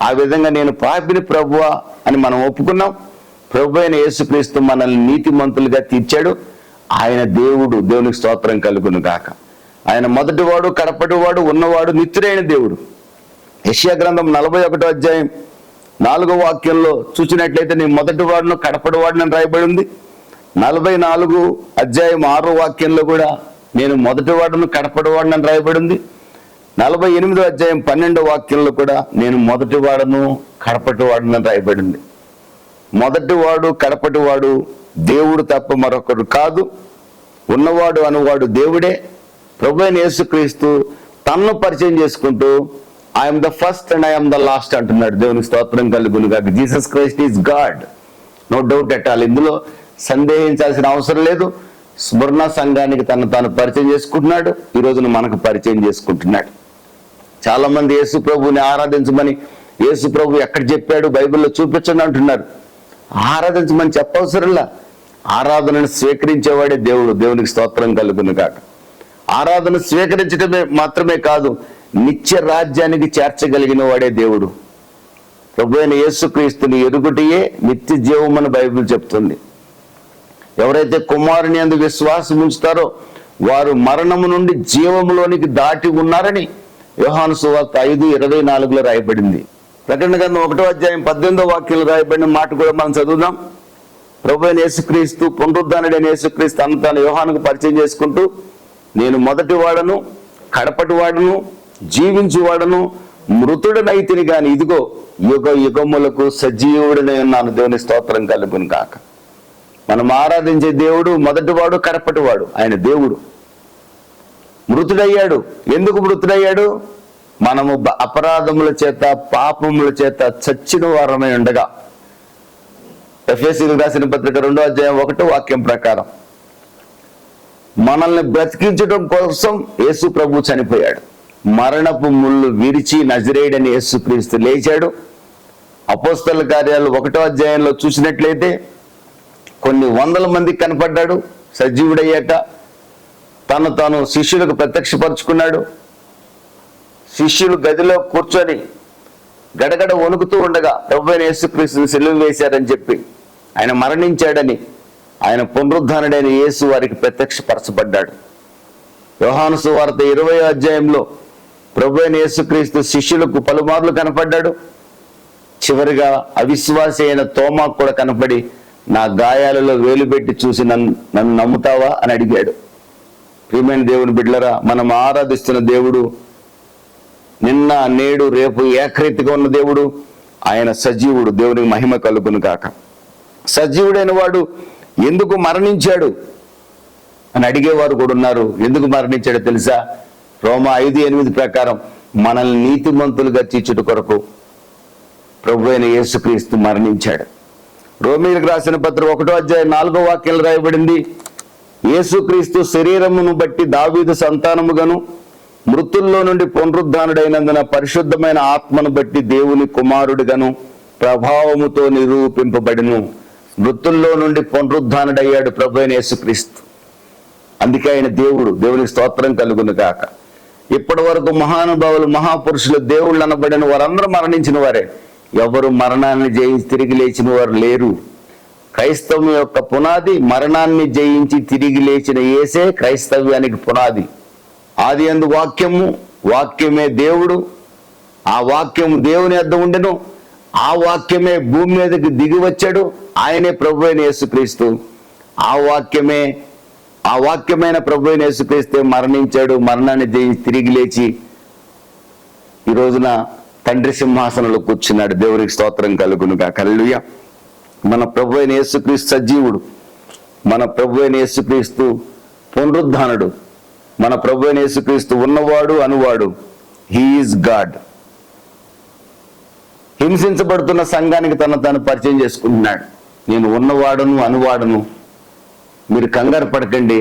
ఆ విధంగా నేను పాపిని ప్రభువా అని మనం ఒప్పుకున్నాం. ప్రభువైన యేసుక్రీస్తు మనల్ని నీతిమంతులుగా తీర్చాడు. ఆయన దేవుడు. దేవునికి స్తోత్రం కలుగును గాక. ఆయన మొదటివాడు, కడపటివాడు, ఉన్నవాడు, నిత్యుడైన దేవుడు. యెషయా గ్రంథం 41వ అధ్యాయం 4వ వాక్యంలో చూసినట్లయితే నేను మొదటివాడును కడపటివాడునని రాయబడి ఉంది. 44 అధ్యాయం 6వ వాక్యంలో కూడా నేను మొదటివాడును కడపటివాడునని రాయబడి ఉంది. 48వ అధ్యాయం 12వ వాక్యంలో కూడా నేను మొదటివాడును కడపటివాడునని రాయబడి ఉంది. మొదటివాడు కడపటివాడు దేవుడు తప్ప మరొకరు కాదు. ఉన్నవాడు అనువాడు దేవుడే. ప్రభువైన యేసుక్రీస్తు తన్ను పరిచయం చేసుకుంటూ I am the first and I am the last అంటున్నాడు. దేవునికి స్తోత్రం కలుగునుగాక. Jesus Christ is God, no doubt at all. ఇందులో సందేహించాల్సిన అవసరం లేదు. స్మరణ సంఘానికి తాను పరిచయం చేసుకుంటున్నాడు. ఈ రోజున మనకు పరిచయం చేసుకుంటున్నాడు. చాలా మంది యేసు ప్రభువుని ఆరాధించమని, యేసు ప్రభు ఎక్కడ చెప్పాడు బైబిల్లో చూపించండి అంటున్నారు. ఆరాధించమని చెప్పవసరంలా. ఆరాధనను స్వీకరించేవాడే దేవుడు. దేవునికి స్తోత్రం కలుగునుగాక. ఆరాధన స్వీకరించడమే మాత్రమే కాదు, నిత్య రాజ్యానికి చేర్చగలిగిన వాడే దేవుడు. ప్రభు అయిన యేసుక్రీస్తుని ఎరుగుటయే నిత్య జీవమని బైబిల్ చెప్తుంది. ఎవరైతే కుమారుని యందు విశ్వాసం ఉంచుతారో వారు మరణము నుండి జీవములోనికి దాటి ఉన్నారని యోహాను సువార్త 5:24 రాయబడింది. ప్రకటన గ్రంథం 1వ అధ్యాయం 18వ వాక్యంలో రాయబడిన మాట కూడా మనం చదువుదాం. ప్రభు అయిన యేసుక్రీస్తు, పునరుద్ధానుడైన యేసుక్రీస్తు తాను యోహానుకు పరిచయం చేసుకుంటూ, నేను మొదటి వాడను, కడపటి వాడను, జీవించువాడను, మృతుడనైతిని గాని ఇదిగో యుగ యుగములకు సజీవుడనై ఉన్నాను. దేవుని స్తోత్రం కలుగును కాక. మనం ఆరాధించే దేవుడు మొదటివాడు, కడపటివాడు. ఆయన దేవుడు. మృతుడయ్యాడు. ఎందుకు మృతుడయ్యాడు? మనము అపరాధముల చేత, పాపముల చేత చచ్చిన వారమై ఉండగా. ఎఫెసీయులకు రాసిన పత్రిక 2వ అధ్యాయం 1వ వాక్యం ప్రకారం మనల్ని బ్రతికించడం కోసం యేసు ప్రభు చనిపోయాడు. మరణపు ముళ్ళు విరిచి నజరేయుడని యేసుక్రీస్తు లేచాడు. అపోస్తలుల కార్యాలు 1వ అధ్యాయంలో చూసినట్లయితే కొన్ని వందల మందికి కనపడ్డాడు. సజీవుడయ్యాక తాను శిష్యులకు ప్రత్యక్షపరుచుకున్నాడు. శిష్యులు గదిలో కూర్చొని గడగడ వణుకుతూ ఉండగా ప్రభు అయిన యేసుక్రీస్తుని సిలువ వేశారని చెప్పి, ఆయన మరణించాడని, ఆయన పునరుద్ధానుడైన యేసు వారికి ప్రత్యక్షపరచబడ్డాడు. యోహాను సువార్త 20వ అధ్యాయంలో ప్రభు అయిన యేసుక్రీస్తు శిష్యులకు పలుమార్లు కనపడ్డాడు. చివరిగా అవిశ్వాసి అయిన తోమాకు కూడా కనపడి, నా గాయాలలో వేలు పెట్టి చూసి నన్ను నమ్ముతావా అని అడిగాడు. ప్రియమైన దేవుని బిడ్డలారా, మనం ఆరాధిస్తున్న దేవుడు నిన్న, నేడు, రేపు ఏకరీతిగా ఉన్న దేవుడు. ఆయన సజీవుడు. దేవునికి మహిమ కలుగును కాక. సజీవుడైన వాడు ఎందుకు మరణించాడు అని అడిగేవారు కూడా ఉన్నారు. ఎందుకు మరణించాడో తెలుసా? రోమా 5:8 ప్రకారం మనల్ని నీతిమంతులుగా తీర్చుట కొరకు ప్రభు అయిన యేసుక్రీస్తు మరణించాడు. రోమీయులకు రాసిన పత్రిక 1వ అధ్యాయం 4వ వాక్యంలో రాయబడింది, యేసుక్రీస్తు శరీరమును బట్టి దావీదు సంతానముగాను, మృతుల్లో నుండి పునరుద్ధానుడైనందున పరిశుద్ధమైన ఆత్మను బట్టి దేవుని కుమారుడిగాను ప్రభావముతో నిరూపింపబడిను. మృతుల్లో నుండి పునరుద్ధానుడయ్యాడు ప్రభు అయిన యేసుక్రీస్తు. అందుకే ఆయన దేవుడు. దేవునికి స్తోత్రం కలుగును కాక. ఇప్పటి వరకు మహానుభావులు, మహాపురుషులు, దేవుళ్ళు అనబడిన వారందరూ మరణించిన వారే. ఎవరు మరణాన్ని జయించి తిరిగి లేచిన వారు లేరు. క్రైస్తవం యొక్క పునాది మరణాన్ని జయించి తిరిగి లేచిన యేసే క్రైస్తవ్యానికి పునాది. ఆది యందు వాక్యము, వాక్యమే దేవుడు. ఆ వాక్యము దేవుని యొద్ద ఉండెను. ఆ వాక్యమే భూమి మీదకి దిగి వచ్చాడు. ఆయనే ప్రభు అయిన యేసుక్రీస్తు. ఆ వాక్యమైన ప్రభు అయిన యేసుక్రీస్తే మరణించాడు. మరణాన్ని జయించి తిరిగి లేచి ఈ రోజున తండ్రి సింహాసనంలో కూర్చున్నాడు. దేవునికి స్తోత్రం కలుగునుగా. హల్లెలూయా. మన ప్రభు అయిన యేసుక్రీస్తు సజీవుడు. మన ప్రభు అయిన యేసుక్రీస్తు పునరుద్ధానుడు. మన ప్రభు అయిన యేసుక్రీస్తు ఉన్నవాడు, అనువాడు. He is God. హింసించబడుతున్న సంఘానికి తాను పరిచయం చేసుకుంటున్నాడు. నేను ఉన్నవాడును, అనువాడును. మీరు కంగారు పడకండి.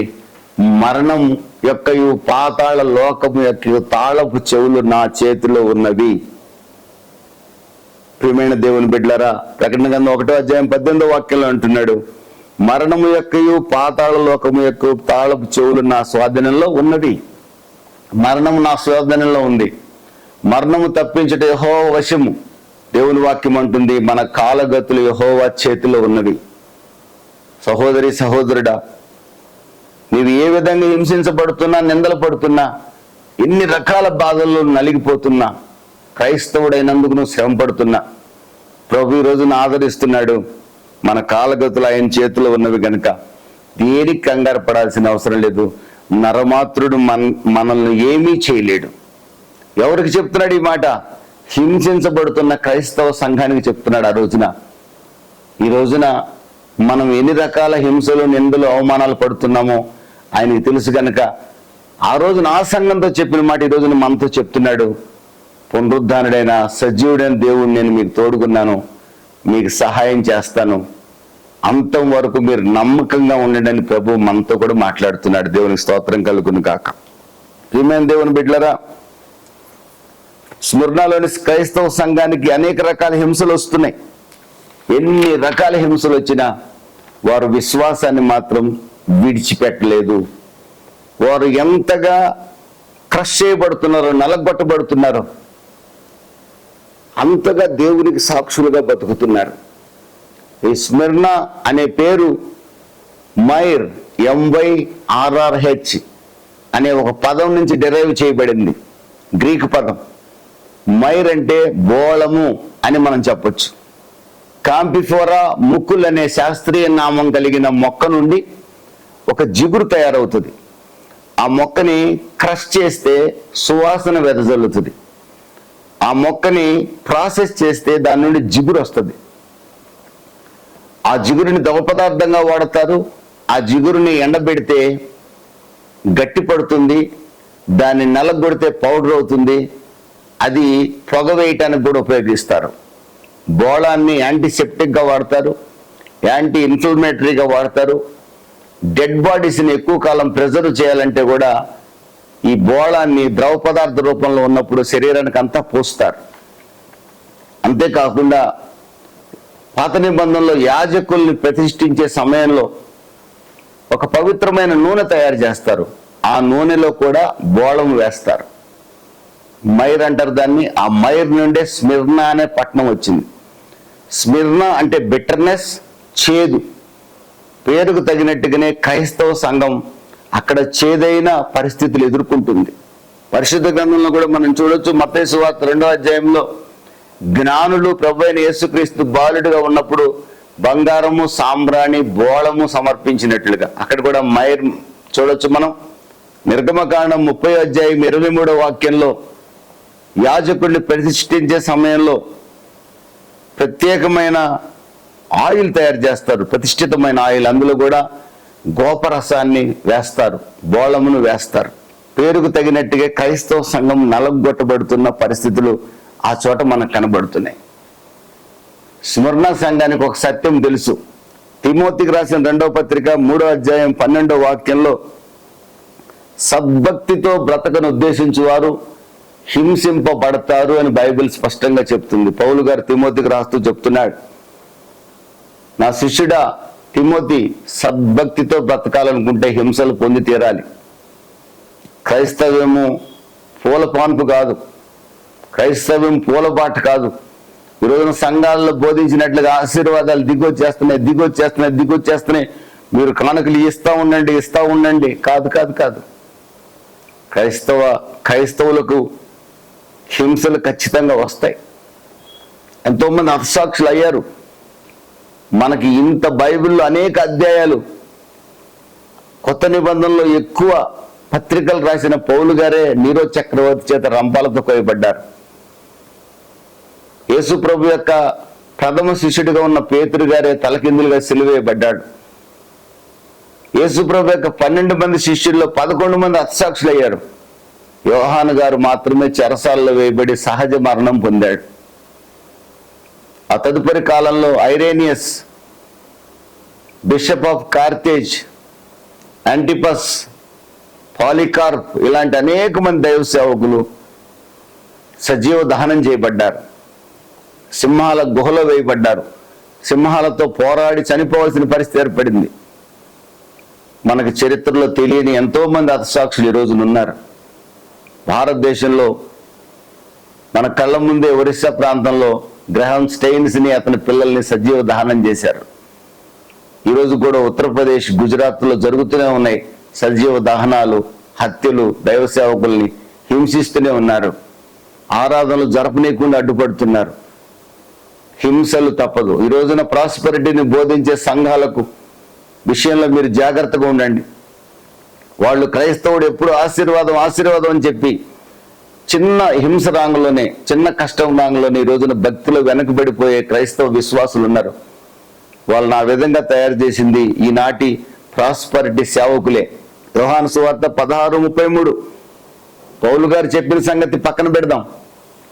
మరణం యొక్క పాతాళ లోకము యొక్క తాళపు చెవులు నా చేతిలో ఉన్నవి. ప్రియమైన దేవుని బిడ్డలారా, ప్రకటన గ్రంథం 1వ అధ్యాయం 18వ వాక్యంలో అంటున్నాడు, మరణము యొక్కయు పాతాళ లోకము యొక్క తాళపు చెవులు నా స్వాధీనంలో ఉన్నవి. మరణము నా స్వాధీనంలో ఉంది. మరణము తప్పించట యెహోవా వశము. దేవుని వాక్యం అంటుంది, మన కాలగతులు యెహోవా చేతిలో ఉన్నవి. సహోదరి, సహోదరుడా, నీవు ఏ విధంగా హింసించబడుతున్నా, నిందలు పడుతున్నా, ఎన్ని రకాల బాధల్లో నలిగిపోతున్నా, క్రైస్తవుడైనందుకు నువ్వు శ్రమ పడుతున్నా, ప్రభు ఈ రోజున ఆదరిస్తున్నాడు. మన కాలగతులు ఆయన చేతిలో ఉన్నవి గనుక దేనికి కంగారు పడాల్సిన అవసరం లేదు. నరమాత్రుడు మనల్ని ఏమీ చేయలేడు. ఎవరికి చెప్తున్నాడు ఈ మాట? హింసించబడుతున్న క్రైస్తవ సంఘానికి చెప్తున్నాడు. ఈ రోజున మనం ఎన్ని రకాల హింసలు, నిందలు, అవమానాలు పడుతున్నామో ఆయనకి తెలుసు కనుక ఆ రోజున ఆ సంఘంతో చెప్పిన మాట ఈ రోజున మనతో చెప్తున్నాడు. పునరుద్ధానుడైన సజీవుడైన దేవుడు నేను మీకు తోడుకున్నాను, మీకు సహాయం చేస్తాను, అంతం వరకు మీరు నమ్మకంగా ఉండండి అని ప్రభు మనతో కూడా మాట్లాడుతున్నాడు. దేవునికి స్తోత్రం కలుగును గాక. ప్రియమైన దేవుని బిడ్డలారా, స్మరణలోని క్రైస్తవ సంఘానికి అనేక రకాల హింసలు వస్తున్నాయి. ఎన్ని రకాల హింసలు వచ్చినా వారు విశ్వాసాన్ని మాత్రం విడిచిపెట్టలేదు. వారు ఎంతగా క్రష్ చేయబడుతున్నారో, నలగొట్టబడుతున్నారో అంతగా దేవునికి సాక్షులుగా బతుకుతున్నారు. ఈ స్మిర్నా అనే పేరు మైర్, MYRRH అనే ఒక పదం నుంచి డెరైవ్ చేయబడింది, గ్రీకు పదం. మైర్ అంటే బోళము అని మనం చెప్పొచ్చు. కాంపిఫోరా ముకుల్ అనే శాస్త్రీయ నామం కలిగిన మొక్క నుండి ఒక జిగురు తయారవుతుంది. ఆ మొక్కని క్రష్ చేస్తే సువాసన వెదజల్లుతుంది. ఆ మొక్కని ప్రాసెస్ చేస్తే దాని నుండి జిగురు వస్తుంది. ఆ జిగురుని ద్రవ పదార్థంగా వాడతారు. ఆ జిగురుని ఎండబెడితే గట్టి పడుతుంది, దాన్ని నలగొడితే పౌడర్ అవుతుంది. అది పొగ వేయటానికి కూడా ఉపయోగిస్తారు. బోళాన్ని యాంటీసెప్టిక్గా వాడతారు, యాంటీ ఇన్ఫ్లమేటరీగా వాడతారు. డెడ్ బాడీస్ని ఎక్కువ కాలం ప్రిజర్వ్ చేయాలంటే కూడా ఈ బోళాన్ని ద్రవ పదార్థ రూపంలో ఉన్నప్పుడు శరీరానికి అంతా పూస్తారు. అంతేకాకుండా పాత నిబంధనలో యాజకుల్ని ప్రతిష్ఠించే సమయంలో ఒక పవిత్రమైన నూనె తయారు చేస్తారు. ఆ నూనెలో కూడా బోళం వేస్తారు. మైర్ అంటారు దాన్ని. ఆ మైర్ నుండే స్మిర్నా అనే పట్టణం వచ్చింది. స్మిర్నా అంటే బిటర్నెస్, చేదు. పేరుకు తగినట్టుగానే క్రైస్తవ సంఘం అక్కడ చేదైన పరిస్థితులు ఎదుర్కొంటుంది. పరిశుద్ధ గ్రంథంలో కూడా మనం చూడొచ్చు. మత్తయి సువార్త 2వ అధ్యాయంలో జ్ఞానులు ప్రభు అయిన యేసుక్రీస్తు బాలుడిగా ఉన్నప్పుడు బంగారము, సాంబ్రాణి, బోళము సమర్పించినట్లుగా అక్కడ కూడా మైర్ చూడొచ్చు మనం. నిర్గమకాండం 30వ అధ్యాయం 23వ వాక్యంలో యాజకుడిని ప్రతిష్ఠించే సమయంలో ప్రత్యేకమైన ఆయిల్ తయారు చేస్తారు, ప్రతిష్ఠితమైన ఆయిల్. అందులో కూడా గోపరసాన్ని వేస్తారు, బోళమును వేస్తారు. పేరుకు తగినట్టుగా క్రైస్తవ సంఘం నలగొట్టబడుతున్న పరిస్థితులు ఆ చోట మనకు కనబడుతున్నాయి. స్మరణ సంఘానికి ఒక సత్యం తెలుసు. తిమోతికి రాసిన 2వ పత్రిక 3వ అధ్యాయం 12వ వాక్యంలో సద్భక్తితో బ్రతకను ఉద్దేశించువారు హింసింపబడతారు అని బైబిల్ స్పష్టంగా చెప్తుంది. పౌలు గారు తిమోతికి రాస్తూ చెప్తున్నాడు, నా శిష్యుడా తిమోతి, సద్భక్తితో బ్రతకాలనుకుంటే హింసలు పొంది తీరాలి. క్రైస్తవ్యము పూలపాన్పు కాదు, క్రైస్తవ్యం పూలబాట కాదు. ఈరోజున సంఘాలలో బోధించినట్లుగా ఆశీర్వాదాలు దిగొచ్చేస్తున్నాయి, మీరు కానుకలు ఇస్తా ఉండండి. కాదు కాదు కాదు. క్రైస్తవులకు హింసలు ఖచ్చితంగా వస్తాయి. ఎంతోమంది హతసాక్షులు అయ్యారు. మనకి ఇంత బైబిల్లో అనేక అధ్యాయాలు, కొత్త నిబంధనలో ఎక్కువ పత్రికలు రాసిన పౌలు గారే నీరో చక్రవర్తి చేత రంపాలతో కోయబడ్డారు. యేసు ప్రభు యొక్క ప్రథమ శిష్యుడిగా ఉన్న పేతురు గారే తలకిందులుగా సిలువేయబడ్డాడు. యేసు ప్రభు యొక్క 12 మంది శిష్యుల్లో 11 మంది హతసాక్షులు అయ్యారు. యోహాను గారు మాత్రమే చెరసాలలో వేయబడి సహజ మరణం పొందాడు. ఆ తదుపరి కాలంలో Irenaeus, bishop of Carthage, Antipas, Polycarp ఇలాంటి అనేక మంది దైవ సేవకులు సజీవ దహనం చేయబడ్డారు. సింహాల గుహలో వేయబడ్డారు. సింహాలతో పోరాడి చనిపోవాల్సిన పరిస్థితి ఏర్పడింది. మనకు చరిత్రలో తెలియని ఎంతో మంది హతసాక్షులు ఈ రోజున ఉన్నారు. భారతదేశంలో మన కళ్ళ ముందే ఒరిస్సా ప్రాంతంలో గ్రహం స్టెయిన్స్ని, అతని పిల్లల్ని సజీవ దహనం చేశారు. ఈరోజు కూడా ఉత్తరప్రదేశ్, గుజరాత్లో జరుగుతూనే ఉన్నాయి సజీవ దహనాలు, హత్యలు. దైవ సేవకుల్ని హింసిస్తూనే ఉన్నారు. ఆరాధనలు జరపనీయకుండా అడ్డుపడుతున్నారు. హింసలు తప్పదు. ఈ రోజున ప్రాస్పెరిటీని బోధించే సంఘాలకు విషయంలో మీరు జాగ్రత్తగా ఉండండి. వాళ్ళు క్రైస్తవుడు ఎప్పుడు ఆశీర్వాదం అని చెప్పి చిన్న హింస రాంగంలోనే, చిన్న కష్టం రాంగంలోనే ఈ రోజున భక్తిలో వెనకబడిపోయే క్రైస్తవ విశ్వాసులు ఉన్నారు. వాళ్ళని ఆ విధంగా తయారు చేసింది ఈనాటి ప్రాస్పరిటీ సేవకులే. యోహాను సువార్త 16:33. పౌలు గారు చెప్పిన సంగతి పక్కన పెడదాం.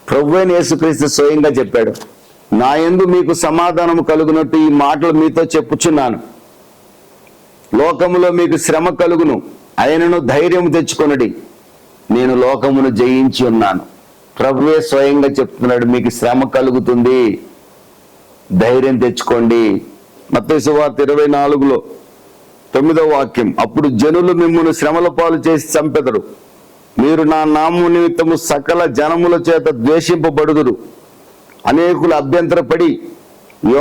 ప్రభువైన యేసుక్రీస్తు స్వయంగా చెప్పాడు, నా యందు మీకు సమాధానము కలుగునట్టు ఈ మాటలు మీతో చెప్పుచున్నాను. లోకములో మీకు శ్రమ కలుగును, ఆయనను ధైర్యం తెచ్చుకొనుడి, నేను లోకమును జయించి ఉన్నాను. ప్రభువే స్వయంగా చెప్తున్నాడు, మీకు శ్రమ కలుగుతుంది, ధైర్యం తెచ్చుకోండి. మత్తయి సువార్త 24:9 వాక్యం, అప్పుడు జనులు మిమ్మును శ్రమల పాలు చేసి చంపెదరు, మీరు నా నామము నిమిత్తము సకల జనముల చేత ద్వేషింపబడుదురు. అనేకులు అభ్యంతరపడి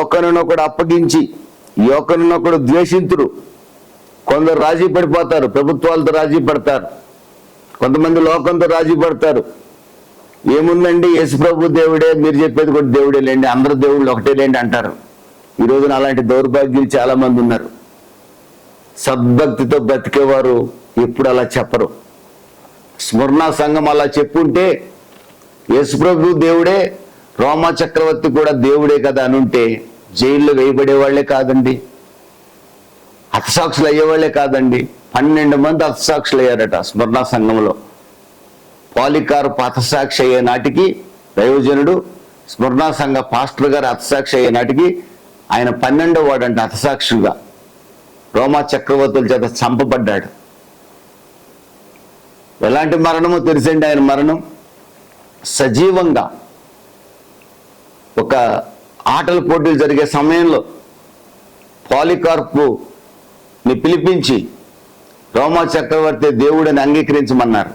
ఒకరినొకడు అప్పగించి ఒకరినొకడు ద్వేషింతురు. కొందరు రాజీ పడిపోతారు, ప్రభుత్వాలతో రాజీ పడతారు, కొంతమంది లోకంతో రాజీ పడతారు. ఏముందండి, యేసు ప్రభు దేవుడే, మీరు చెప్పేది కూడా దేవుడే లేండి, అందరు దేవుళ్ళు ఒకటే లేండి అంటారు. ఈ రోజున అలాంటి దౌర్భాగ్యులు చాలా మంది ఉన్నారు. సద్భక్తితో బ్రతికేవారు ఎప్పుడు అలా చెప్పరు. స్మరణ సంఘం అలా చెప్పుంటే యేసు ప్రభు దేవుడే, రోమా చక్రవర్తి కూడా దేవుడే కదా అనుంటే జైల్లో వేయబడేవాళ్లే కాదండి, హతసాక్షులు అయ్యేవాళ్లే కాదండి. 12 మంది హతసాక్షులు అయ్యారట స్మరణ సంఘంలో. పాలికార్పు హతసాక్షి అయ్యే నాటికి దైవజనుడు, స్మరణ సంఘ పాస్టర్ గారు హతసాక్షి అయ్యే నాటికి ఆయన 12వ వాడంట హతసాక్షులుగా. రోమా చక్రవర్తుల చేత చంపబడ్డాడు. ఎలాంటి మరణమో తెలిసండి ఆయన మరణం. సజీవంగా ఒక ఆటల పోటీలు జరిగే సమయంలో పాలికార్పుని పిలిపించి రోమా చక్రవర్తి దేవుడిని అంగీకరించమన్నారు.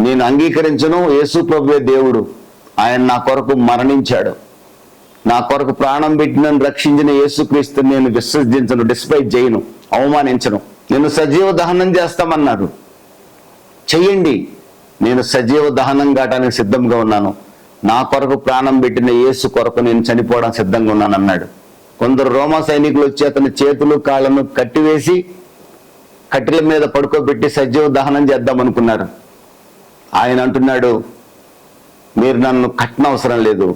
నేను అంగీకరించను, యేసు ప్రభువే దేవుడు, ఆయన నా కొరకు మరణించాడు, నా కొరకు ప్రాణం పెట్టి నన్ను రక్షించిన యేసుక్రీస్తుని నేను విసర్జించను, డిస్పైజ్ చేయను, అవమానించను. నేను సజీవ దహనం చేస్తామన్నారు. చెయ్యండి, నేను సజీవ దహనం కావడానికి సిద్ధంగా ఉన్నాను, నా కొరకు ప్రాణం పెట్టిన యేసు కొరకు నేను చనిపోవడం సిద్ధంగా ఉన్నాను అన్నాడు. కొందరు రోమా సైనికులు వచ్చి అతని చేతులు కాళ్ళను కట్టివేసి కట్టెల మీద పడుకోబెట్టి సజీవ దహనం చేద్దాం అనుకున్నారు. ఆయన అంటున్నాడు, మీరు నన్ను కట్టనవసరం లేదు,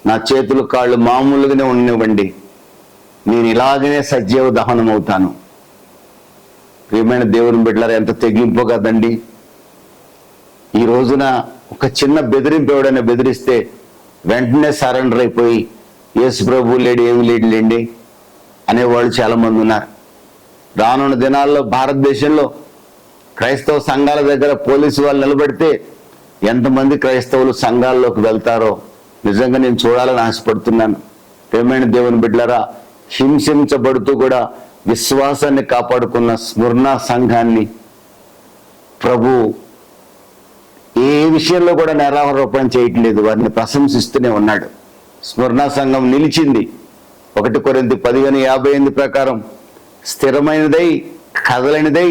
నా చేతులు కాళ్ళు మామూలుగానే ఉండనివ్వండి, నేను ఇలాగనే సజీవ దహనం అవుతాను. ప్రియమైన దేవుని బిడ్డలారా, ఎంత తెగింపో కదండి. ఈ రోజున ఒక చిన్న బెదిరింపు ఎవడైనా బెదిరిస్తే వెంటనే సరెండర్ అయిపోయి యేసు ప్రభు లేడు, ఏమి లేండి అనేవాళ్ళు చాలా మంది ఉన్నారు. రానున్న దినాల్లో భారతదేశంలో క్రైస్తవ సంఘాల దగ్గర పోలీసు వాళ్ళు నిలబడితే ఎంతమంది క్రైస్తవులు సంఘాల్లోకి వెళ్తారో నిజంగా నేను చూడాలని ఆశపడుతున్నాను. ప్రియమైన దేవుని బిడ్డలారా, హింసించబడుతూ కూడా విశ్వాసాన్ని కాపాడుకున్న స్మరణ సంఘాన్ని ప్రభు ఏ విషయంలో కూడా నేరారోపణ చేయట్లేదు, వారిని ప్రశంసిస్తూనే ఉన్నాడు. స్మరణ సంఘం నిలిచింది. 1 కొరింథీ 15:58 ప్రకారం స్థిరమైనదై కదలనిదై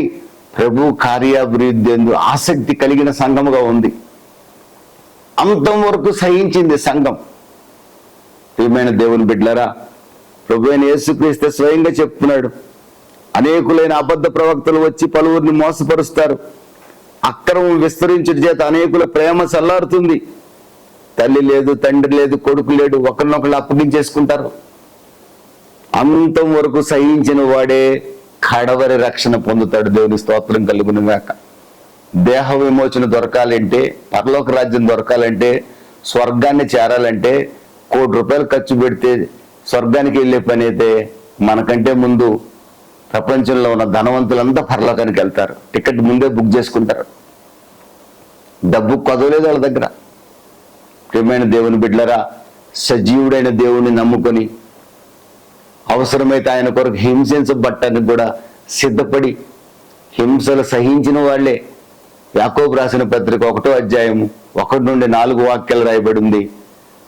ప్రభు కార్యాభివృద్ధి ఎందు ఆసక్తి కలిగిన సంఘముగా ఉంది. అంతం వరకు సహించింది సంఘం. ప్రియమైన దేవుని బిడ్డలారా, ప్రభువైన యేసుక్రీస్తు స్వయంగా చెప్తున్నాడు, అనేకులైన అబద్ధ ప్రవక్తలు వచ్చి పలువురిని మోసపరుస్తారు, అక్రమం విస్తరించుట చేత అనేకుల ప్రేమ చల్లారుతుంది. తల్లి లేదు, తండ్రి లేదు, కొడుకు లేడు, ఒకరినొకరు అప్పగించేసుకుంటారు. అంతం వరకు సహించిన వాడే కడవరి రక్షణ పొందుతాడు. దేవుని స్తోత్రం కలుగును గాక. దేహ విమోచన దొరకాలంటే, పరలోక రాజ్యం దొరకాలంటే, స్వర్గాన్ని చేరాలంటే ₹1,00,00,000 ఖర్చు పెడితే స్వర్గానికి వెళ్ళే పని అయితే మనకంటే ముందు ప్రపంచంలో ఉన్న ధనవంతులంతా పరలోకానికి వెళ్తారు. టికెట్ ముందే బుక్ చేసుకుంటారు. డబ్బు కొదవలేదు వాళ్ళ దగ్గర. ప్రియమైన దేవుని బిడ్డలారా, సజీవుడైన దేవుని నమ్ముకొని అవసరమైతే ఆయన కొరకు హింసించబట్టానికి కూడా సిద్ధపడి హింసలు సహించిన వాళ్లే. యాకోబు రాసిన పత్రిక 1వ అధ్యాయము 1 నుండి 4 వాక్యాలు రాయబడింది.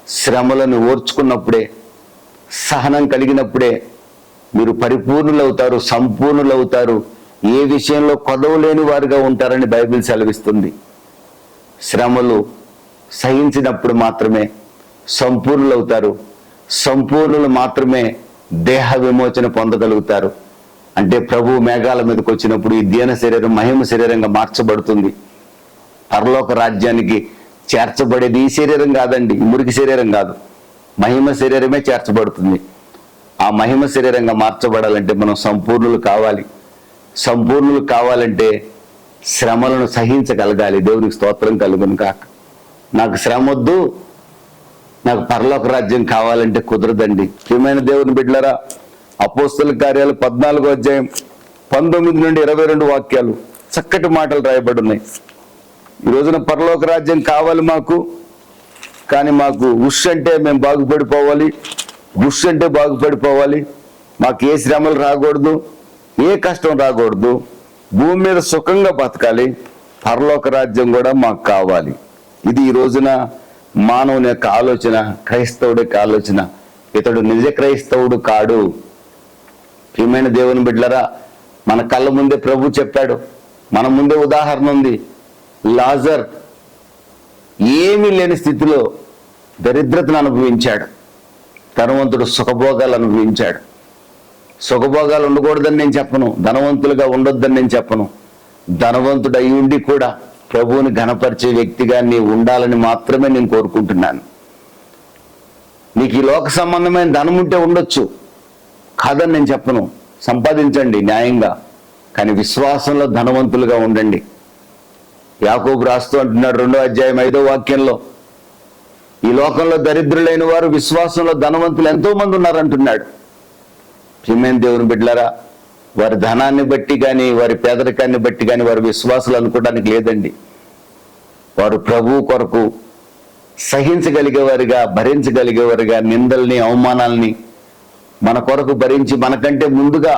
శ్రమలను ఓర్చుకున్నప్పుడే, సహనం కలిగినప్పుడే మీరు పరిపూర్ణులవుతారు, సంపూర్ణులవుతారు, ఏ విషయంలో కొదవలేని వారుగా ఉంటారని బైబిల్ సెలవిస్తుంది. శ్రమలు సహించినప్పుడు మాత్రమే సంపూర్ణులవుతారు, సంపూర్ణులు మాత్రమే దేహ విమోచన పొందగలుగుతారు. అంటే ప్రభు మేఘాల మీదకి వచ్చినప్పుడు ఈ దీన శరీరం మహిమ శరీరంగా మార్చబడుతుంది. పరలోక రాజ్యానికి చేర్చబడేది ఈ శరీరం కాదండి, ఈ మురికి శరీరం కాదు, మహిమ శరీరమే చేర్చబడుతుంది. ఆ మహిమ శరీరంగా మార్చబడాలంటే మనం సంపూర్ణులు కావాలి. సంపూర్ణులు కావాలంటే శ్రమలను సహించగలగాలి. దేవునికి స్తోత్రం కలుగును కాక. నాకు శ్రమ వద్దు, నాకు పరలోక రాజ్యం కావాలంటే కుదరదండి. ప్రియమైన దేవుని బిడ్డలారా, అపోస్తలుల కార్యాలు 14వ అధ్యాయం 19 నుండి 22 వాక్యాలు చక్కటి మాటలు రాయబడి ఉన్నాయి. ఈ రోజున పరలోక రాజ్యం కావాలి మాకు, కానీ మాకు ఉష్ అంటే మేము బాగుపడిపోవాలి, బుష్ అంటే బాగుపడిపోవాలి, మాకు ఏ శ్రమలు రాకూడదు, ఏ కష్టం రాకూడదు, భూమి మీద సుఖంగా బతకాలి, పరలోక రాజ్యం కూడా మాకు కావాలి. ఇది ఈ రోజున మానవుని యొక్క ఆలోచన, క్రైస్తవుడి యొక్క ఆలోచన. ఇతడు నిజ క్రైస్తవుడు కాడు. ప్రియమైన దేవుని బిడ్డలారా, మన కళ్ళ ముందే ప్రభు చెప్పాడు, మన ముందే ఉదాహరణ ఉంది. లాజర్ ఏమీ లేని స్థితిలో దరిద్రతను అనుభవించాడు, ధనవంతుడు సుఖభోగాలు అనుభవించాడు. సుఖభోగాలు ఉండకూడదని నేను చెప్పను, ధనవంతులుగా ఉండొద్దని నేను చెప్పను. ధనవంతుడు అయి ఉండి కూడా ప్రభువుని ఘనపరిచే వ్యక్తిగా నీవు ఉండాలని మాత్రమే నేను కోరుకుంటున్నాను. నీకు ఈ లోక సంబంధమైన ధనం ఉంటే ఉండొచ్చు, కాదని నేను చెప్పను. సంపాదించండి న్యాయంగా, కానీ విశ్వాసంలో ధనవంతులుగా ఉండండి. యాకోబు రాస్తూ అంటున్నాడు 2వ అధ్యాయం 5వ వాక్యంలో, ఈ లోకంలో దరిద్రులైన వారు విశ్వాసంలో ధనవంతులు ఎంతో మంది ఉన్నారంటున్నాడు. ప్రియమైన దేవుని బిడ్డలారా, వారి ధనాన్ని బట్టి కానీ వారి పేదరికాన్ని బట్టి కానీ వారి విశ్వాసాలు అనుకోవడానికి లేదండి. వారు ప్రభువు కొరకు సహించగలిగేవారుగా, భరించగలిగేవారుగా, నిందల్ని అవమానాల్ని మన కొరకు భరించి మనకంటే ముందుగా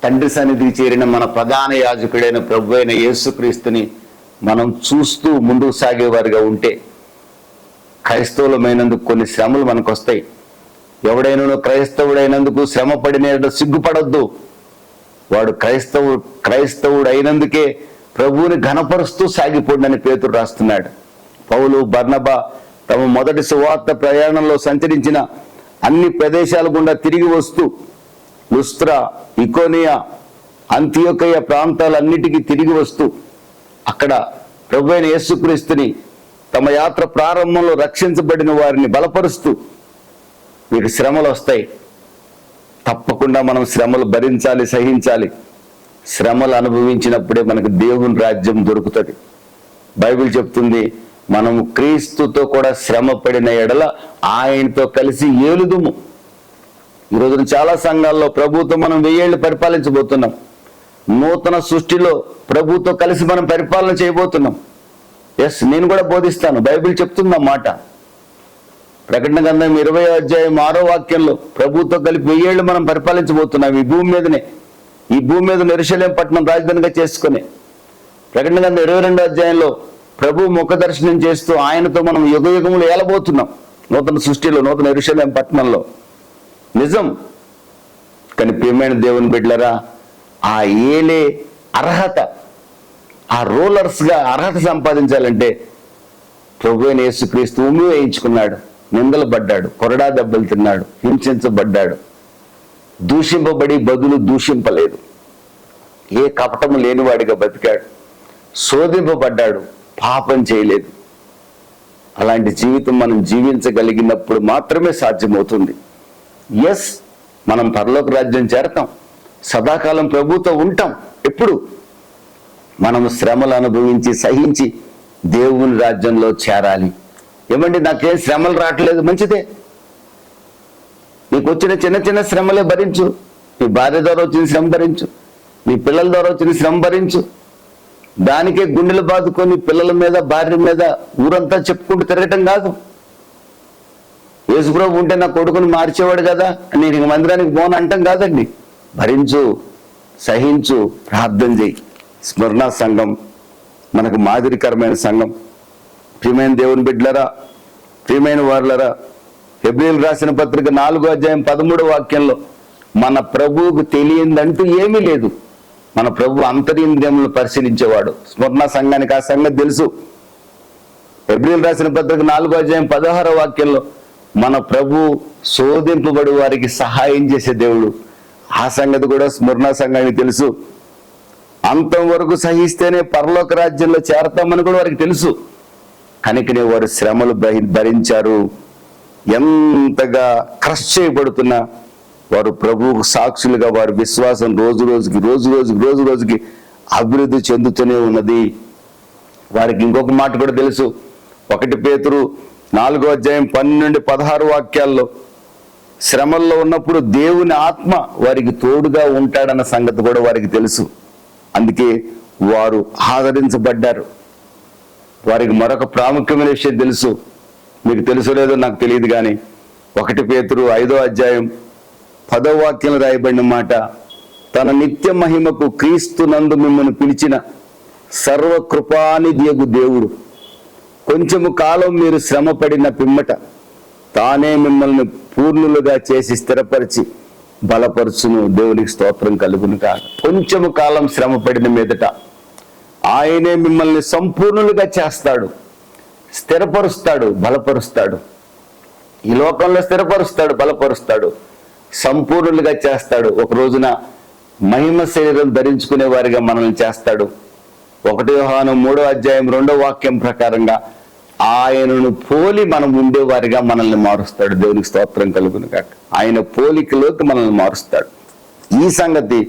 తండ్రి సన్నిధికి చేరిన మన ప్రధాన యాజకుడైన ప్రభు అయిన యేసుక్రీస్తుని మనం చూస్తూ ముందుకు సాగేవారుగా ఉంటే క్రైస్తవులమైనందుకు కొన్ని శ్రమలు మనకు వస్తాయి. ఎవడైనా క్రైస్తవుడైనందుకు శ్రమ పడిన సిగ్గుపడొద్దు. వాడు క్రైస్తవుడు అయినందుకే ప్రభువుని ఘనపరుస్తూ సాగిపోండని పేతురు రాస్తున్నాడు. పౌలు, బర్నబా తమ మొదటి సువార్త ప్రయాణంలో సంచరించిన అన్ని ప్రదేశాల గుండా తిరిగి వస్తూ లుస్త్రా, ఇకోనియా, అంతియోకయ ప్రాంతాలన్నిటికీ తిరిగి వస్తూ అక్కడ ప్రభువైన యేసుక్రీస్తుని తమ యాత్ర ప్రారంభంలో రక్షించబడిన వారిని బలపరుస్తూ, మీకు శ్రమలు వస్తాయి, తప్పకుండా మనం శ్రమలు భరించాలి, సహించాలి. శ్రమలు అనుభవించినప్పుడే మనకు దేవుని రాజ్యం దొరుకుతుంది. బైబిల్ చెప్తుంది, మనము క్రీస్తుతో కూడా శ్రమ పడిన ఎడల ఆయనతో కలిసి ఏలుదుము. ఈ రోజున చాలా సంఘాల్లో ప్రభుతో మనం 1000 ఏళ్ళు పరిపాలించబోతున్నాం. నూతన సృష్టిలో ప్రభుతో కలిసి మనం పరిపాలన చేయబోతున్నాం. ఎస్, నేను కూడా బోధిస్తాను. బైబిల్ చెప్తుంది ఆ మాట. ప్రకటన గ్రంథం 20వ అధ్యాయం 6వ వాక్యంలో ప్రభుతో కలిపి 1000 ఏళ్ళు మనం పరిపాలించబోతున్నాం ఈ భూమి మీదనే. ఈ భూమి మీద యెరూషలేము పట్టణం రాజధానిగా చేసుకుని ప్రకటన గ్రంథం 22వ అధ్యాయంలో ప్రభు ముఖ దర్శనం చేస్తూ ఆయనతో మనం యుగయుగములు ఏలబోతున్నాం నూతన సృష్టిలో, నూతన యెరూషలేము పట్టణంలో. నిజం. కానీ ప్రియమైన దేవుని బిడ్డలారా, ఆ ఏలే అర్హత, ఆ రూలర్స్గా అర్హత సంపాదించాలంటే ప్రభు అయిన యేసుక్రీస్తు ఉమ్మి వేయించుకున్నాడు, నిందలు పడ్డాడు, కొరడా దెబ్బలు తిన్నాడు, హింసించబడ్డాడు, దూషింపబడి బదులు దూషింపలేదు, ఏ కపటము లేనివాడిగా బతికాడు, శోధింపబడ్డాడు, పాపం చేయలేదు. అలాంటి జీవితం మనం జీవించగలిగినప్పుడు మాత్రమే సాధ్యమవుతుంది. ఎస్, మనం పరలోక రాజ్యం చేరతాం, సదాకాలం ప్రభుతో ఉంటాం. ఎప్పుడు మనం శ్రమలు అనుభవించి సహించి దేవుని రాజ్యంలో చేరాలి. ఏమండి, నాకేం శ్రమలు రావట్లేదు, మంచిదే. నీకు వచ్చిన చిన్న చిన్న శ్రమలే భరించు. నీ భార్య ద్వారా వచ్చిన శ్రమ భరించు, నీ పిల్లల ద్వారా వచ్చిన శ్రమ భరించు. దానికే గుండెలు బాదుకొని పిల్లల మీద, భార్య మీద ఊరంతా చెప్పుకుంటూ తిరగటం కాదు. యేసుప్రభు ఉంటే నా కొడుకుని మార్చేవాడు కదా, నేను ఇంక మందిరానికి పోను అంటాం కాదండి. భరించు, సహించు, ప్రార్థన చేయి. స్మరణ సంఘం మనకు మాదిరికరమైన సంఘం. ప్రియమైన దేవుని బిడ్డలరా, ప్రియమైన వారులరా, హెబ్రీయులకు రాసిన పత్రిక 4వ అధ్యాయం 13వ వాక్యంలో మన ప్రభువుకు తెలియందంటూ ఏమీ లేదు. మన ప్రభు అంతరింద్రియములను పరిశీలించేవాడు. స్మరణ సంఘానికి ఆ సంగతి తెలుసు. హెబ్రీయులకు రాసిన పత్రిక 4వ అధ్యాయం 16వ వాక్యంలో మన ప్రభు శోధింపబడి వారికి సహాయం చేసే దేవుడు. ఆ సంగతి కూడా స్మరణ సంఘానికి తెలుసు. అంతం వరకు సహిస్తేనే పరలోక రాజ్యంలో చేరతామని కూడా వారికి తెలుసు. కనుకనే వారు శ్రమలు భరించారు. ఎంతగా క్రష్ చేయబడుతున్నా వారు ప్రభువుకు సాక్షులుగా వారి విశ్వాసం రోజు రోజుకి అభివృద్ధి చెందుతూనే ఉన్నది. వారికి ఇంకొక మాట కూడా తెలుసు. 1 పేతురు 4:12-16 వాక్యాల్లో శ్రమల్లో ఉన్నప్పుడు దేవుని ఆత్మ వారికి తోడుగా ఉంటాడన్న సంగతి కూడా వారికి తెలుసు. అందుకే వారు ఆదరించబడ్డారు. వారికి మరొక ప్రాముఖ్యమైన విషయం తెలుసు. మీకు తెలుసో లేదో నాకు తెలియదు కానీ 1 పేతురు 5:10 వాక్యంలో రాయబడిన మాట, తన నిత్య మహిమకు క్రీస్తునందు మిమ్మల్ని పిలిచిన సర్వకృపానిధియగు దేవుడు కొంచెము కాలం మీరు శ్రమ పడిన పిమ్మట తానే మిమ్మల్ని పూర్ణులుగా చేసి స్థిరపరిచి బలపరుచును. దేవునికి స్తోత్రం కలుగును కాక. కొంచెము కాలం శ్రమ పడిన మీదట ఆయనే మిమ్మల్ని సంపూర్ణులుగా చేస్తాడు, స్థిరపరుస్తాడు, బలపరుస్తాడు. ఈ లోకంలో స్థిరపరుస్తాడు, బలపరుస్తాడు, సంపూర్ణులుగా చేస్తాడు. ఒక రోజున మహిమ శరీరం ధరించుకునే వారిగా మనల్ని చేస్తాడు. 1 యోహాను 3:2 వాక్యం ప్రకారంగా ఆయనను పోలి మనం ఉండేవారిగా మనల్ని మారుస్తాడు. దేవునికి స్తోత్రం కలుగును కాక. ఆయన పోలికలోకి మనల్ని మారుస్తాడు. ఈ సంగతి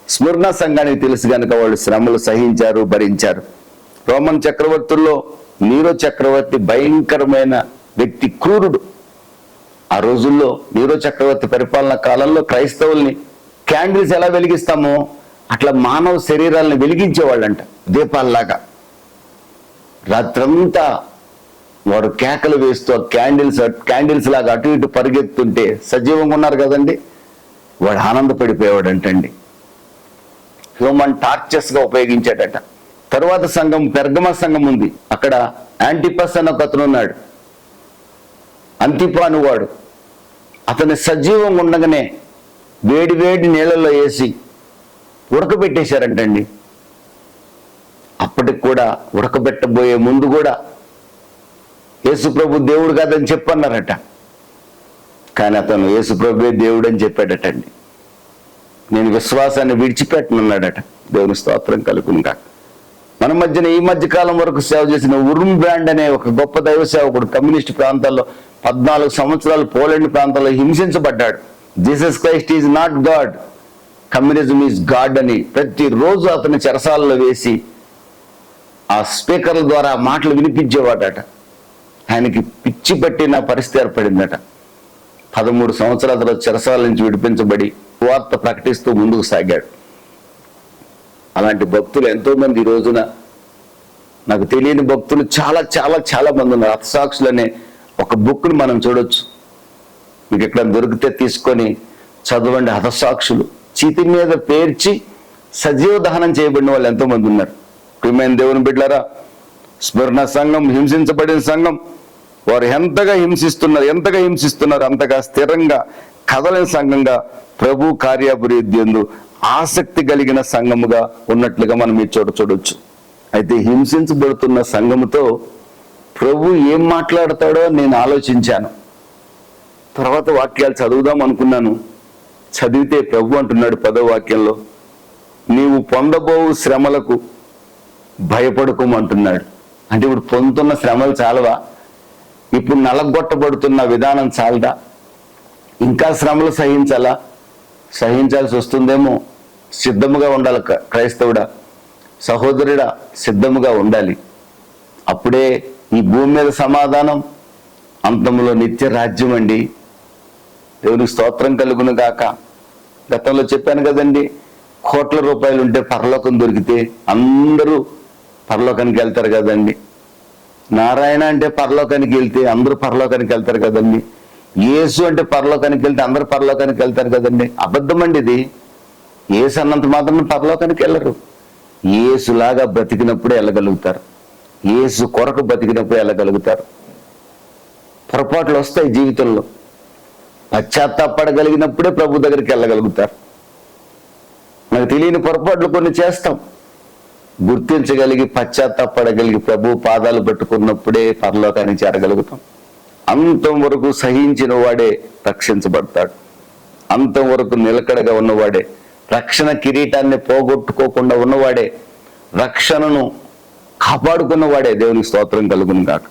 స్మరణ సంఘానికి తెలుసు కనుక వాళ్ళు శ్రమలు సహించారు, భరించారు. రోమన్ చక్రవర్తుల్లో నీరో చక్రవర్తి భయంకరమైన వ్యక్తి, క్రూరుడు. ఆ రోజుల్లో నీరో చక్రవర్తి పరిపాలన కాలంలో క్రైస్తవుల్ని క్యాండిల్స్ ఎలా వెలిగిస్తామో అట్లా మానవ శరీరాలను వెలిగించేవాళ్ళంట, దీపాల్లాగా. రాత్రంతా వారు కేకలు వేస్తూ క్యాండిల్స్ లాగా అటు ఇటు పరిగెత్తుంటే సజీవంగా ఉన్నారు కదండి, వాడు ఆనందపడిపోయేవాడంటండి. హ్యూమన్ టార్చర్స్ గా ఉపయోగించాడట. తరువాత సంఘం, పెర్గమ సంఘం ఉంది. అక్కడ యాంటిపస్ అన్న ఒక అతను ఉన్నాడు, అంతిపాను వాడు. అతని సజీవంగా ఉండగానే వేడి నీళ్ళల్లో వేసి ఉడకబెట్టేశారంటండి. అప్పటికి కూడా ఉడకబెట్టబోయే ముందు కూడా యేసుప్రభు దేవుడు కాదని చెప్పన్నారట. కానీ అతను యేసుప్రభువే దేవుడు అని చెప్పాడటండి. నేను విశ్వాసాన్ని విడిచిపెట్టనున్నాడట. దేవుని స్తోత్రం కలుగును కాక. మన మధ్యన ఈ మధ్య కాలం వరకు సేవ చేసిన ఉరుమ్ బ్రాండ్ అనే ఒక గొప్ప దైవ సేవకుడు కమ్యూనిస్ట్ ప్రాంతాల్లో 14 సంవత్సరాలు పోలాండ్ ప్రాంతాల్లో హింసించబడ్డాడు. Jesus Christ is not God, communism is God అని ప్రతిరోజు అతని చెరసాలలో వేసి ఆ స్పీకర్ల ద్వారా మాటలు వినిపించేవాడట. ఆయనకి పిచ్చి పట్టిన పరిస్థితి ఏర్పడిందట. 13 సంవత్సరాల తర్వాత చెరసాల నుంచి విడిపించబడి వార్త ప్రకటిస్తూ ముందుకు సాగాడు. అలాంటి భక్తులు ఎంతో మంది ఈ రోజున, నాకు తెలియని భక్తులు చాలా చాలా చాలా మంది ఉన్నారు. హతసాక్షులు అనే ఒక బుక్ని మనం చూడొచ్చు. మీకు ఎక్కడ దొరికితే తీసుకొని చదవండి. హతసాక్షులు చీతి మీద పేర్చి సజీవ దహనం చేయబడిన వాళ్ళు ఎంతో మంది ఉన్నారు. ప్రియమైన దేవుని బిడ్డలారా, స్మరణ సంఘం హింసించబడిన సంఘం. వారు ఎంతగా హింసిస్తున్నారు అంతగా స్థిరంగా కదలని సంఘంగా ప్రభు కార్యాభివృద్ధి యందు ఆసక్తి కలిగిన సంఘముగా ఉన్నట్లుగా మనం ఈ చోట చూడొచ్చు. అయితే హింసించబడుతున్న సంఘముతో ప్రభు ఏం మాట్లాడతాడో నేను ఆలోచించాను. తర్వాత వాక్యాలు చదువుదాం అనుకున్నాను. చదివితే ప్రభు అంటున్నాడు 10వ వాక్యంలో, నీవు పొందబోవు శ్రమలకు భయపడుకోమంటున్నాడు. అంటే ఇప్పుడు పొందుతున్న శ్రమలు చాలవా? ఇప్పుడు నలగొట్టబడుతున్న విధానం చాలదా? ఇంకా శ్రమలు సహించాల్సి వస్తుందేమో. సిద్ధముగా ఉండాలి క్రైస్తవుడా, సహోదరుడా, సిద్ధముగా ఉండాలి. అప్పుడే ఈ భూమి మీద సమాధానం, అంతంలో నిత్య రాజ్యం అండి. దేవునికి స్తోత్రం కలుగును గాక. గతంలో చెప్పాను కదండి, కోట్ల రూపాయలు ఉంటే పరలోకం దొరికితే అందరూ పరలోకానికి వెళ్తారు కదండి. నారాయణ అంటే పరలోకానికి వెళ్తే అందరూ పరలోకానికి వెళ్తారు కదండి. యేసు అంటే పరలోకానికి వెళ్తే అందరూ పరలోకానికి వెళ్తారు కదండి. అబద్ధం అండి ఇది. యేసు అన్నంత మాత్రం పరలోకానికి వెళ్ళరు. యేసులాగా బ్రతికినప్పుడే వెళ్ళగలుగుతారు. యేసు కొరకు బ్రతికినప్పుడే వెళ్ళగలుగుతారు. పొరపాట్లు వస్తాయి జీవితంలో. పశ్చాత్తాపడగలిగినప్పుడే ప్రభు దగ్గరికి వెళ్ళగలుగుతారు. మనకు తెలియని పొరపాట్లు కొన్ని చేస్తాం. గుర్తించగలిగి పశ్చాత్తాపడగలిగి ప్రభు పాదాలు పట్టుకున్నప్పుడే పరలోకానికి చేరగలుగుతాం. అంతం వరకు సహించిన వాడే రక్షించబడతాడు. అంతం వరకు నిలకడగా ఉన్నవాడే, రక్షణ కిరీటాన్ని పోగొట్టుకోకుండా ఉన్నవాడే, రక్షణను కాపాడుకున్నవాడే. దేవునికి స్తోత్రం కలుగును గాక.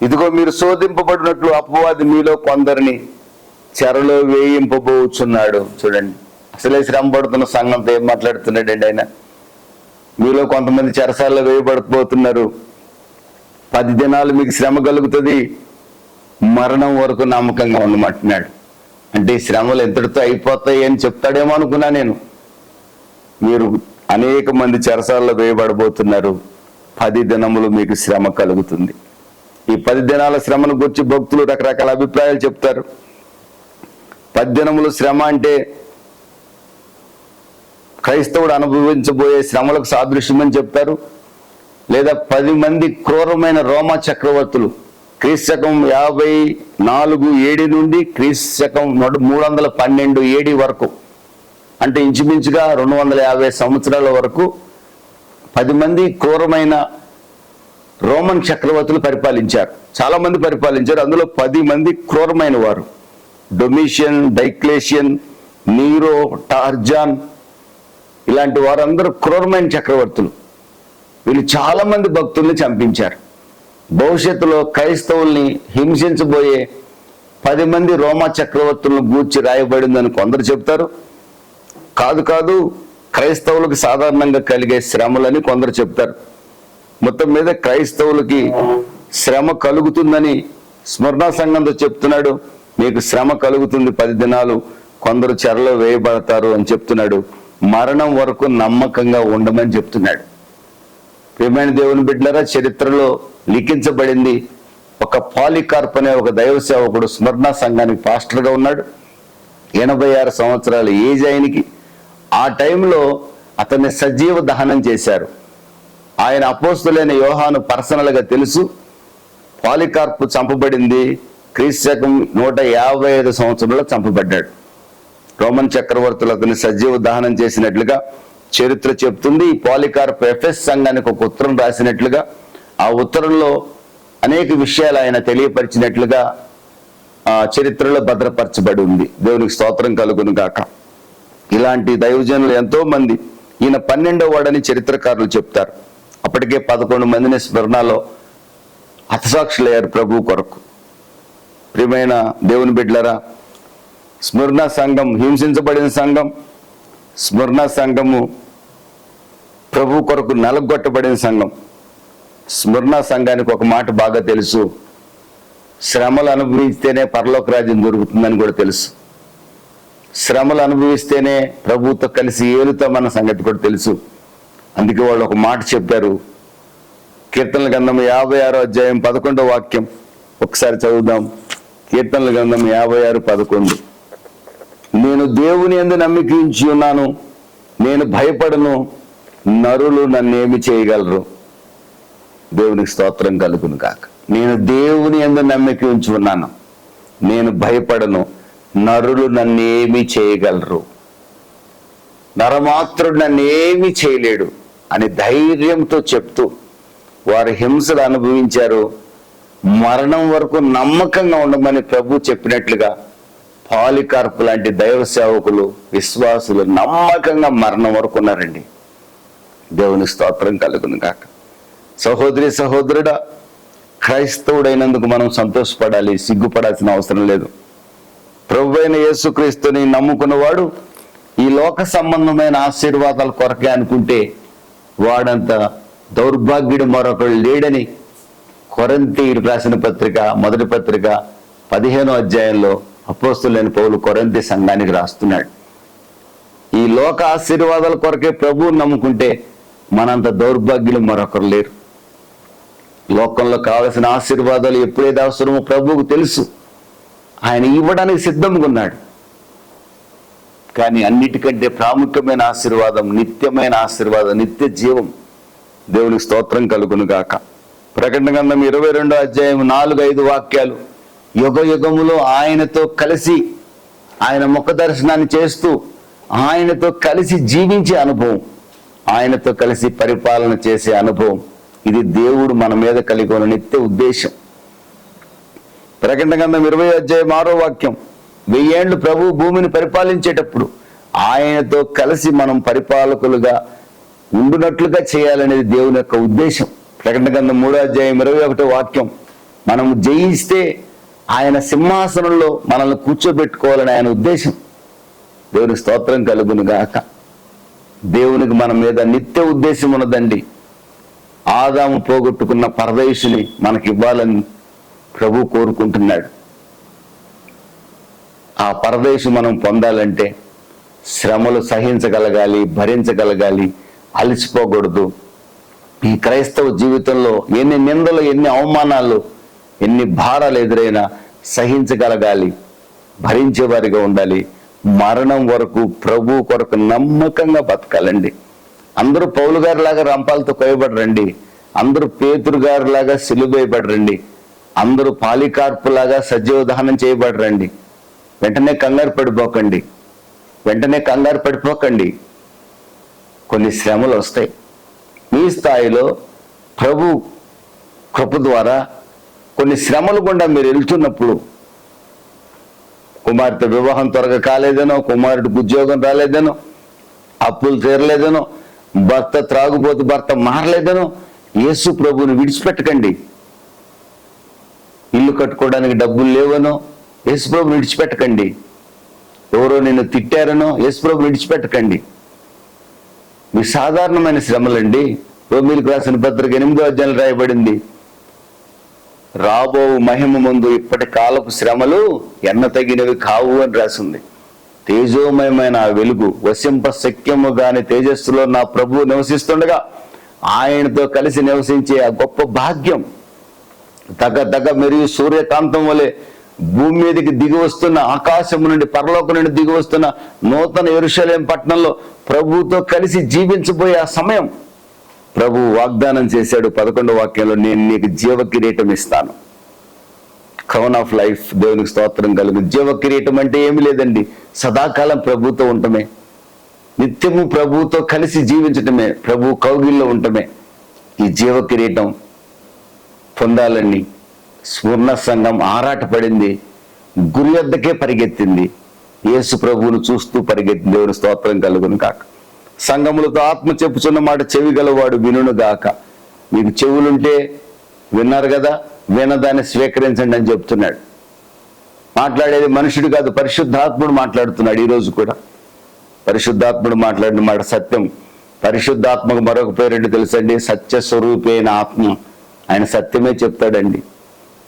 ఇదిగో మీరు శోధింపబడినట్లు అపవాది మీలో కొందరిని చెరలో వేయింపబోచున్నాడు. చూడండి, అసలే శ్రమ పడుతున్న సంఘంతో ఏం మాట్లాడుతున్నాడండి ఆయన. మీలో కొంతమంది చెరసాల్లో వేయబడిపోతున్నారు. 10 దినాలు మీకు శ్రమ కలుగుతుంది, మరణం వరకు నమ్మకంగా ఉండమంటున్నాడు. అంటే ఈ శ్రమలు ఎంతటితో అయిపోతాయి అని చెప్తాడేమో అనుకున్నా నేను. మీరు అనేక మంది చెరసాల్లో వేయబడబోతున్నారు. 10 దినములు మీకు శ్రమ కలుగుతుంది. ఈ 10 దినాల శ్రమను గురించి భక్తులు రకరకాల అభిప్రాయాలు చెప్తారు. 10 దినములు శ్రమ అంటే క్రైస్తవుడు అనుభవించబోయే శ్రమలకు సాదృశ్యమని చెప్తారు. లేదా 10 మంది క్రూరమైన రోమా చక్రవర్తులు క్రీస్తకం 54 AD నుండి క్రీస్తకం 312 AD వరకు, అంటే ఇంచుమించుగా 250 సంవత్సరాల వరకు 10 మంది క్రూరమైన రోమన్ చక్రవర్తులు పరిపాలించారు. చాలా మంది పరిపాలించారు. అందులో 10 మంది క్రూరమైన వారు. డొమిషియన్, డైక్లేషియన్, నీరో, టార్జాన్, ఇలాంటి వారందరూ క్రూరమైన చక్రవర్తులు. వీళ్ళు చాలా మంది భక్తుల్ని చంపించారు. భవిష్యత్తులో క్రైస్తవుల్ని హింసించబోయే 10 మంది రోమా చక్రవర్తులను గూర్చి రాయబడిందని కొందరు చెప్తారు. కాదు, క్రైస్తవులకు సాధారణంగా కలిగే శ్రమలని కొందరు చెప్తారు. మొత్తం మీద క్రైస్తవులకి శ్రమ కలుగుతుందని స్మరణ సంఘంతో చెప్తున్నాడు. మీకు శ్రమ కలుగుతుంది, 10 దినాలు, కొందరు చెరలో వేయబడతారు అని చెప్తున్నాడు. మరణం వరకు నమ్మకంగా ఉండమని చెప్తున్నాడు. ప్రియమైన దేవుని బిడ్డలారా, చరిత్రలో లిఖించబడింది. ఒక పాలికార్ప్ అనే ఒక దైవ సేవకుడు స్మరణ సంఘానికి పాస్టర్గా ఉన్నాడు. 86 సంవత్సరాల ఏజ్ ఆయనకి. ఆ టైంలో అతన్ని సజీవ దహనం చేశారు. ఆయన అపోస్తులైన యోహాను పర్సనల్గా తెలుసు. పాలికార్ప్ చంపబడింది క్రీస్తకం 155 సంవత్సరంలో చంపబడ్డాడు. రోమన్ చక్రవర్తులు అతన్ని సజీవ దహనం చేసినట్లుగా చరిత్ర చెప్తుంది. ఈ పాలికార్ప్ ఎఫెస్ సంఘానికి ఒక ఉత్తరం రాసినట్లుగా, ఆ ఉత్తరంలో అనేక విషయాలు ఆయన తెలియపరిచినట్లుగా చరిత్రలో భద్రపరచబడి ఉంది. దేవునికి స్తోత్రం కలుగును గాక. ఇలాంటి దైవజనులు ఎంతో మంది. ఈయన 12వ వాడని చరిత్రకారులు చెప్తారు. అప్పటికే 11 మందిని స్మరణలో హతసాక్షులయ్యారు ప్రభు కొరకు. ప్రియమైన దేవుని బిడ్డలారా, స్మరణ సంఘం హింసించబడిన సంఘం. స్మరణ సంఘము ప్రభు కొరకు నలగొట్టబడిన సంఘం. స్మరణ సంఘానికి ఒక మాట బాగా తెలుసు, శ్రమలు అనుభవిస్తేనే పరలోక రాజ్యం దొరుకుతుందని కూడా తెలుసు. శ్రమలు అనుభవిస్తేనే ప్రభుతో కలిసి ఏలుతామన్న సంగతి కూడా తెలుసు. అందుకే వాళ్ళు ఒక మాట చెప్పారు. కీర్తనల గ్రంథం 56వ అధ్యాయం 11వ వాక్యం ఒకసారి చదువుదాం. కీర్తనల గ్రంథం 56:11. నేను దేవుని యందు నమ్మిక ఉంచి ఉన్నాను, నేను భయపడను, నరులు నన్నేమి చేయగలరు. దేవునికి స్తోత్రం కలుగును కాక. నేను దేవుని యందు నమ్మిక ఉంచి ఉన్నాను, నేను భయపడను, నరులు నన్నేమి చేయగలరు. నరమాత్రుడు నన్నేమి చేయలేడు అని ధైర్యంతో చెప్తూ వారు హింసలు అనుభవించారు. మరణం వరకు నమ్మకంగా ఉండమని ప్రభు చెప్పినట్లుగా పాలికార్ప్ లాంటి దైవ సేవకులు, విశ్వాసులు నమ్మకంగా మరణం వరకు ఉన్నారండి. దేవుని స్తోత్రం కలుగును కాక. సహోదరి సహోదరుడా, క్రైస్తవుడైనందుకు మనం సంతోషపడాలి, సిగ్గుపడాల్సిన అవసరం లేదు. ప్రభు అయిన యేసుక్రీస్తుని నమ్ముకున్నవాడు ఈ లోక సంబంధమైన ఆశీర్వాదాల కొరకే అనుకుంటే వాడంత దౌర్భాగ్యుడు మరొకడు లేడని కొరింథీయులకు రాసిన పత్రిక, మొదటి పత్రిక 15వ అధ్యాయంలో అపోస్తలుడైన పౌలు కొరింథీ సంఘానికి రాస్తున్నాడు. ఈ లోక ఆశీర్వాదాల కొరకే ప్రభువుని నమ్ముకుంటే మనంత దౌర్భాగ్యులు మరొకరు లేరు. లోకంలో కావలసిన ఆశీర్వాదాలు ఎప్పుడైతే అవసరమో ప్రభువుకు తెలుసు. ఆయన ఇవ్వడానికి సిద్ధంగా ఉన్నాడు. కానీ అన్నిటికంటే ప్రాముఖ్యమైన ఆశీర్వాదం, నిత్యమైన ఆశీర్వాదం, నిత్య జీవం. దేవునికి స్తోత్రం కలుగును గాక. ప్రకటన గ్రంథం 22వ అధ్యాయం 4-5 వాక్యాలు. యుగ యుగములో ఆయనతో కలిసి, ఆయన ముఖ దర్శనాన్ని చేస్తూ ఆయనతో కలిసి జీవించే అనుభవం, ఆయనతో కలిసి పరిపాలన చేసే అనుభవం, ఇది దేవుడు మన మీద కలిగి ఉన్న నిత్య ఉద్దేశం. ప్రకటన గ్రంథం 20వ అధ్యాయం 6వ వాక్యం. 1000 ఏళ్ళు ప్రభు భూమిని పరిపాలించేటప్పుడు ఆయనతో కలిసి మనం పరిపాలకులుగా ఉండునట్లుగా చేయాలనేది దేవుని యొక్క ఉద్దేశం. ప్రకటన గ్రంథం 3వ అధ్యాయం 21వ వాక్యం. మనము జయిస్తే ఆయన సింహాసనంలో మనల్ని కూర్చోబెట్టుకోవాలని ఆయన ఉద్దేశం. దేవునికి స్తోత్రం కలుగును గాక. దేవునికి మన మీద నిత్య ఉద్దేశం ఉన్నదండి. ఆదాము పోగొట్టుకున్న పరదేశుని మనకి ఇవ్వాలని ప్రభు కోరుకుంటున్నాడు. ఆ పరదేశు మనం పొందాలంటే శ్రమలు సహించగలగాలి, భరించగలగాలి, అలసిపోకూడదు. ఈ క్రైస్తవ జీవితంలో ఎన్ని నిందలు, ఎన్ని అవమానాలు, ఎన్ని భారాలు ఎదురైనా సహించగలగాలి, భరించేవారిగా ఉండాలి. మరణం వరకు ప్రభు కొరకు నమ్మకంగా బతకాలండి. అందరూ పౌలు గారి లాగా రంపాలతో కోయబడరండి. అందరూ పేతురు గారి లాగా సిలువేయబడరండి. అందరూ పాలికార్పు లాగా సజీవ దహనం చేయబడరండి. వెంటనే కంగారు పడిపోకండి. కొన్ని శ్రమలు వస్తాయి. మీ స్థాయిలో ప్రభు కృప ద్వారా కొన్ని శ్రమలు గుండా మీరు వెళ్తున్నప్పుడు, కుమార్తె వివాహం త్వరగా కాలేదనో, కుమారుడికి ఉద్యోగం రాలేదనో, అప్పులు తీరలేదనో, భర్త త్రాగుబోతు భర్త మారలేదనో, యేసు ప్రభువుని విడిచిపెట్టకండి. ఇల్లు కట్టుకోవడానికి డబ్బులు లేవనో యేసు ప్రభువుని విడిచిపెట్టకండి. ఎవరో నిన్ను తిట్టారనో యేసు ప్రభువుని విడిచిపెట్టకండి. మీ సాధారణమైన శ్రమలండి. రోమీయులకు రాసిన పత్రిక 8వ అధ్యాయంలో రాయబడింది, రాబో మహిమ ముందు ఇప్పటి కాలపు శ్రమలు ఎన్న తగినవి కావు అని రాసింది. తేజోమయమైన ఆ వెలుగు వసింప శక్యము గాని తేజస్సులో నా ప్రభువు నివసిస్తుండగా ఆయనతో కలిసి నివసించే ఆ గొప్ప భాగ్యం దగ్గ మెరుగు సూర్యకాంతం వలె భూమి మీదకి దిగి వస్తున్న, ఆకాశం నుండి పరలోకం నుండి దిగి వస్తున్న నూతన యెరూషలేము పట్టణంలో ప్రభువుతో కలిసి జీవించబోయే ఆ సమయం ప్రభు వాగ్దానం చేశాడు 11వ వాక్యంలో, నేను నీకు జీవ కిరీటం ఇస్తాను. Crown of life. దేవునికి స్తోత్రం కలుగు. జీవ కిరీటం అంటే ఏమి లేదండి, సదాకాలం ప్రభుతో ఉండటమే, నిత్యము ప్రభుతో కలిసి జీవించటమే, ప్రభు కౌగిల్లో ఉండటమే. ఈ జీవ కిరీటం పొందాలని స్వర్ణ సంఘం ఆరాటపడింది, గురి వద్దకే పరిగెత్తింది. యేసు ప్రభువును చూస్తూ పరిగెత్తింది. దేవుని స్తోత్రం కలుగును కాక. సంఘములతో ఆత్మ చెప్పుచున్న మాట చెవి గలవాడు వినును గాక. మీకు చెవులుంటే విన్నారు కదా, వినదాన్ని స్వీకరించండి అని చెప్తున్నాడు. మాట్లాడేది మనుషుడు కాదు, పరిశుద్ధాత్ముడు మాట్లాడుతున్నాడు. ఈరోజు కూడా పరిశుద్ధాత్ముడు మాట్లాడిన మాట సత్యం. పరిశుద్ధాత్మకు మరొక పేరేంటి తెలుసండి? సత్య స్వరూపైన ఆత్మ. ఆయన సత్యమే చెప్తాడండి.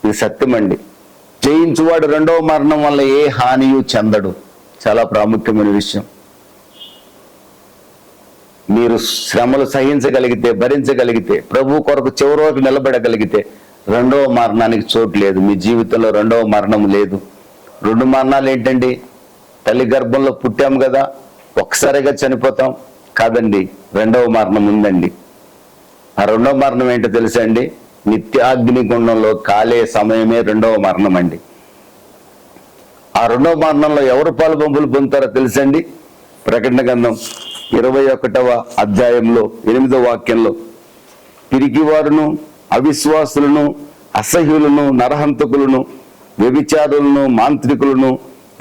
ఇది సత్యం అండి. జయించువాడు రెండవ మరణం వల్ల ఏ హానియు చెందడు. చాలా ప్రాముఖ్యమైన విషయం. మీరు శ్రమలు సహించగలిగితే, భరించగలిగితే, ప్రభు కొరకు చివరి వరకు నిలబడగలిగితే రెండవ మరణానికి చోటు లేదు. మీ జీవితంలో రెండవ మరణం లేదు. 2 మరణాలు ఏంటండి? తల్లి గర్భంలో పుట్టాం కదా, ఒక్కసారిగా చనిపోతాం కాదండి. రెండవ మరణం ఉందండి. ఆ రెండవ మరణం ఏంటో తెలుసా అండి? నిత్యాగ్నిగుండంలో కాలే సమయమే రెండవ మరణం అండి. ఆ రెండవ మరణంలో ఎవరు పాలు పంపులు పొందుతారో తెలుసండి? ప్రకటన గ్రంథం 21వ అధ్యాయంలో 8వ వాక్యంలో, పిరికివారును, అవిశ్వాసులను, అసహ్యులను, నరహంతకులను, వ్యభిచారులను, మాంత్రికులను,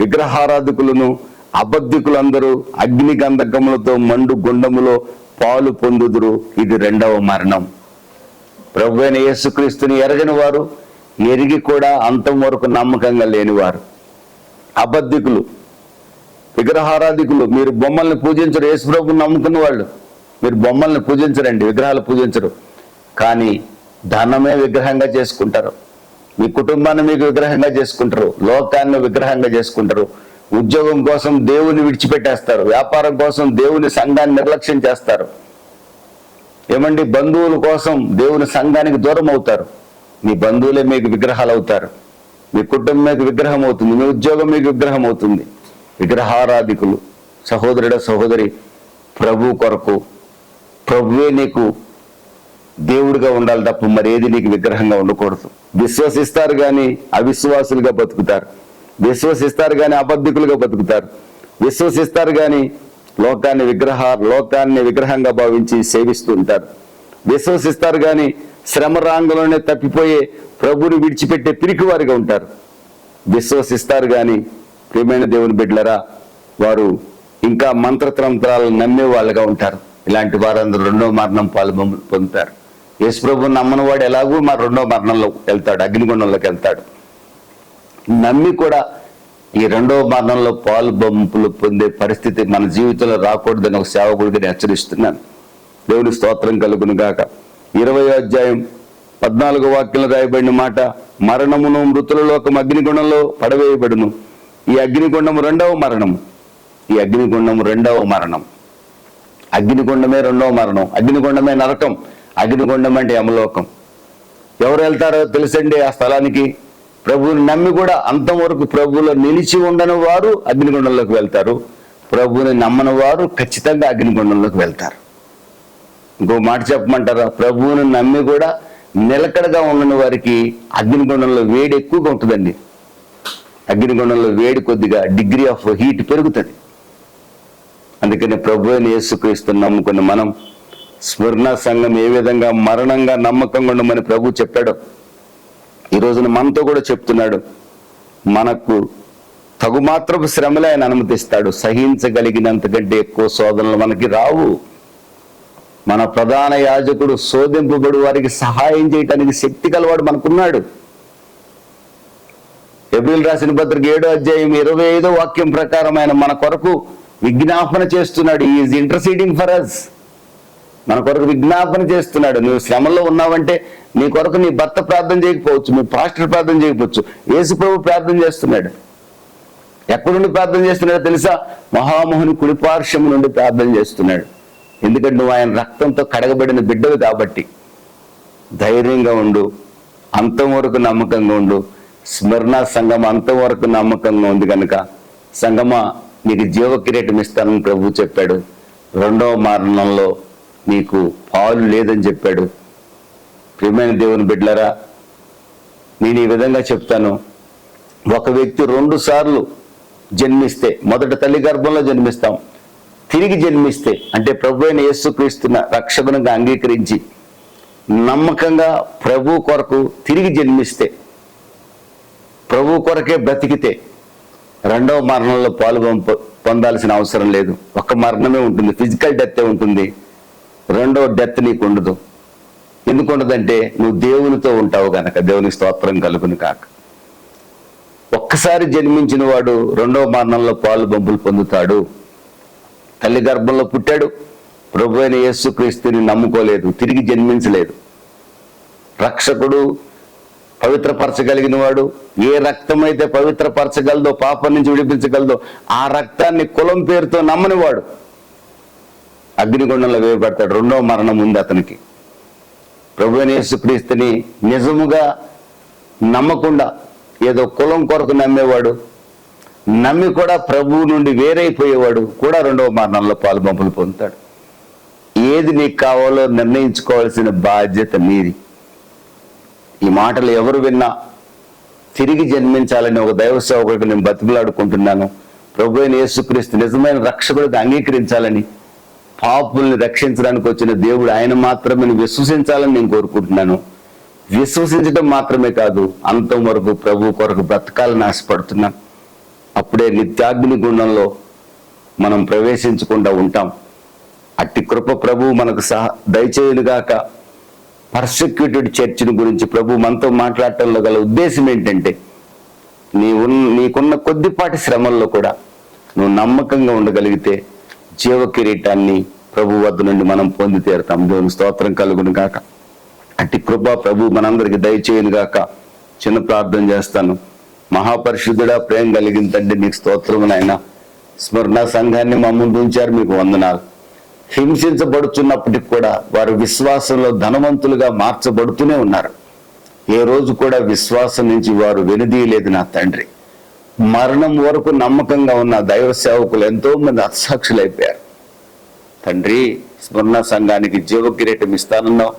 విగ్రహారాధకులను, అబద్ధికులందరూ అగ్ని గంధకములతో మండు గుండములో పాలు పొందుదురు. ఇది రెండవ మరణం. ప్రభువైన యేసుక్రీస్తుని ఎరగని వారు, ఎరిగి కూడా అంతం వరకు నమ్మకంగా లేనివారు, అబద్ధికులు, విగ్రహారాధికులు. మీరు బొమ్మల్ని పూజించరు. యేసు ప్రభువుని నమ్ముకున్న వాళ్ళు మీరు బొమ్మల్ని పూజించరండి, విగ్రహాలు పూజించరు. కానీ ధనమే విగ్రహంగా చేసుకుంటారు. మీ కుటుంబాన్ని మీకు విగ్రహంగా చేసుకుంటారు. లోకాన్ని విగ్రహంగా చేసుకుంటారు. ఉద్యోగం కోసం దేవుని విడిచిపెట్టేస్తారు. వ్యాపారం కోసం దేవుని సంఘాన్ని నిర్లక్ష్యం చేస్తారు. ఏమండి, బంధువుల కోసం దేవుని సంఘానికి దూరం అవుతారు. మీ బంధువులే మీకు విగ్రహాలు అవుతారు. మీ కుటుంబం మీకు విగ్రహం అవుతుంది. మీ ఉద్యోగం మీకు విగ్రహం అవుతుంది. విగ్రహారాధికులు. సహోదరుడ, సహోదరి, ప్రభు కొరకు ప్రభువే నీకు దేవుడిగా ఉండాలి తప్ప మరేది నీకు విగ్రహంగా ఉండకూడదు. విశ్వసిస్తారు కానీ అవిశ్వాసులుగా బతుకుతారు. విశ్వసిస్తారు కానీ అబద్ధికులుగా బతుకుతారు. విశ్వసిస్తారు కానీ లోకాన్ని విగ్రహంగా భావించి సేవిస్తూ ఉంటారు. విశ్వసిస్తారు కానీ శ్రమరాంగంలోనే తప్పిపోయే ప్రభుని విడిచిపెట్టే పిరికివారిగా ఉంటారు. విశ్వసిస్తారు కానీ ప్రియమైన దేవుని బిడ్డలరా, వారు ఇంకా మంత్రతంత్రాలను నమ్మే వాళ్ళుగా ఉంటారు. ఇలాంటి వారందరూ రెండవ మరణం పాలు పొందుతారు. యేసు ప్రభువుని నమ్మని వాడు ఎలాగూ రెండవ మరణంలో వెళ్తాడు, అగ్నిగుండంలోకి వెళ్తాడు. నమ్మి కూడా ఈ రెండవ మరణంలో పాలు బంపులు పొందే పరిస్థితి మన జీవితంలో రాకూడదని ఒక సేవకుడికి హెచ్చరిస్తున్నాను. దేవుని స్తోత్రం కలుగును గాక. 20వ అధ్యాయం 14వ వాక్యంలో రాయబడిన మాట, మరణమును మృతులలోకం అగ్నిగుండంలో పడవేయబడును. ఈ అగ్నిగుండము రెండవ మరణము. ఈ అగ్నిగుండము రెండవ మరణం. అగ్నిగుండమే రెండవ మరణం. అగ్నిగుండమే నరకం. అగ్నిగుండం అంటే యమలోకం. ఎవరు వెళ్తారో తెలుసండి ఆ స్థలానికి? ప్రభువుని నమ్మి కూడా అంతం వరకు ప్రభువులో నిలిచి ఉండని వారు అగ్నిగుండంలోకి వెళ్తారు. ప్రభువుని నమ్మని వారు ఖచ్చితంగా అగ్నిగుండంలోకి వెళ్తారు. ఇంకో మాట చెప్పమంటారా? ప్రభువుని నమ్మి కూడా నిలకడగా ఉండని వారికి అగ్నిగుండంలో వేడి ఎక్కువగా ఉంటుందండి. అగ్నిగుండంలో వేడి కొద్దిగా డిగ్రీ ఆఫ్ హీట్ పెరుగుతుంది. అందుకని ప్రభు అయిన యేసుక్రీస్తుని నమ్ముకుని మనం స్మరణ సంఘం ఏ విధంగా మరణంగా నమ్మకంగా ఉండమని ప్రభు చెప్పాడు, ఈ రోజున మనతో కూడా చెప్తున్నాడు. మనకు తగుమాత్రపు శ్రమలే ఆయన అనుమతిస్తాడు. సహించగలిగినంతకంటే ఎక్కువ శోధనలు మనకి రావు. మన ప్రధాన యాజకుడు శోధింపబడి వారికి సహాయం చేయటానికి శక్తి కలవాడు మనకున్నాడు. ఎబ్రిల్ రాసిన పత్రిక 7వ అధ్యాయం 25వ వాక్యం ప్రకారం ఆయన మన కొరకు విజ్ఞాపన చేస్తున్నాడు. Is interceding for us. మన కొరకు విజ్ఞాపన చేస్తున్నాడు. నువ్వు శ్రమలో ఉన్నావంటే నీ కొరకు నీ భర్త ప్రార్థన చేయకపోవచ్చు, మీ పాస్టర్ ప్రార్థన చేయకపోవచ్చు, యేసు ప్రభు ప్రార్థన చేస్తున్నాడు. ఎక్కడి నుండి ప్రార్థన చేస్తున్నాడో తెలుసా? మహామోహుని కుడిపార్శ్వము నుండి ప్రార్థన చేస్తున్నాడు. ఎందుకంటే నువ్వు ఆయన రక్తంతో కడగబడిన బిడ్డవి కాబట్టి. ధైర్యంగా ఉండు, అంతం వరకు నమ్మకంగా ఉండు. స్మరణ సంఘం అంతం వరకు నమ్మకంగా ఉంది కనుక సంఘమా నీకు జీవ కిరీటం ఇస్తానని ప్రభు చెప్పాడు. రెండవ మరణంలో నీకు పాలు లేదని చెప్పాడు. ప్రియమైన దేవుని బిడ్డలారా, నేను ఈ విధంగా చెప్తాను. ఒక వ్యక్తి 2 సార్లు జన్మిస్తే, మొదట తల్లి గర్భంలో జన్మిస్తాం, తిరిగి జన్మిస్తే అంటే ప్రభు అయిన యేసుక్రీస్తున్న రక్షకునిగా అంగీకరించి నమ్మకంగా ప్రభు కొరకు తిరిగి జన్మిస్తే, ప్రభు కొరకే బ్రతికితే రెండవ మరణంలో పాలు పొందాల్సిన అవసరం లేదు. ఒక్క మరణమే ఉంటుంది, ఫిజికల్ డెత్ ఉంటుంది. రెండవ డెత్ నీకు ఉండదు. ఎందుకు ఉండదంటే నువ్వు దేవునితో ఉంటావు గనక. దేవునికి స్తోత్రం కలుగును కాక. ఒక్కసారి జన్మించిన వాడు రెండవ మరణంలో పాలు బంపులు పొందుతాడు. తల్లి గర్భంలో పుట్టాడు, ప్రభు అయిన యేసుక్రీస్తుని నమ్ముకోలేదు, తిరిగి జన్మించలేదు. రక్షకుడు పవిత్రపరచగలిగిన వాడు, ఏ రక్తం అయితే పవిత్రపరచగలదో, పాపం నుంచి విడిపించగలదో ఆ రక్తాన్ని కులం పేరుతో నమ్మనివాడు అగ్నిగుండంలో వేయబడతాడు. రెండవ మరణం ఉంది అతనికి. ప్రభు అయిన యేసుక్రీస్తుని నిజముగా నమ్మకుండా ఏదో కులం కొరకు నమ్మేవాడు, నమ్మి కూడా ప్రభువు నుండి వేరైపోయేవాడు కూడా రెండవ మరణంలో పాలు బంపులు పొందుతాడు. ఏది నీకు కావాలో నిర్ణయించుకోవాల్సిన బాధ్యత నీది. ఈ మాటలు ఎవరు విన్నా తిరిగి జన్మించాలని ఒక దైవ సేవకుడికి నేను బతిమలాడుకుంటున్నాను. ప్రభు అయిన యేసుక్రీస్తు నిజమైన రక్షకుడికి అంగీకరించాలని, పాపుల్ని రక్షించడానికి వచ్చిన దేవుడు ఆయన మాత్రమే విశ్వసించాలని నేను కోరుకుంటున్నాను. విశ్వసించడం మాత్రమే కాదు, అంతం వరకు ప్రభు కొరకు బ్రతకాలని ఆశపడుతున్నాను. అప్పుడే నిత్యాగ్ని గుండంలో మనం ప్రవేశించకుండా ఉంటాం. అట్టి కృప ప్రభు మనకు దయచేయునుగాక. పర్సిక్యూటెడ్ చర్చిని గురించి ప్రభు మనతో మాట్లాడటంలో గల ఉద్దేశం ఏంటంటే, నీకున్న కొద్దిపాటి శ్రమల్లో కూడా నువ్వు నమ్మకంగా ఉండగలిగితే జీవ కిరీటాన్ని ప్రభు వద్ద నుండి మనం పొంది తీరుతాం. దేవుని స్తోత్రం కలుగును గాక. అట్టి కృప ప్రభు మనందరికి దయచేయును గాక. చిన్న ప్రార్థన చేస్తాను. మహాపరిశుద్ధుడా, ప్రేమ కలిగిన తండ్రి, నీకు స్తోత్రము నాయన. స్మరణ సంఘాన్ని మా ముందు ఉంచారు, మీకు వందనాలు. హింసించబడుతున్నప్పటికి కూడా వారు విశ్వాసంలో ధనవంతులుగా మార్చబడుతూనే ఉన్నారు. ఏ రోజు కూడా విశ్వాసం నుంచి వారు వెనుదీయలేదు నా తండ్రి. మరణం వరకు నమ్మకంగా ఉన్న దైవ సేవకులు ఎంతో మంది హతసాక్షులైపోయారు తండ్రి. స్మరణ సంఘానికి జీవ కిరీటం ఇస్తానన్నావు,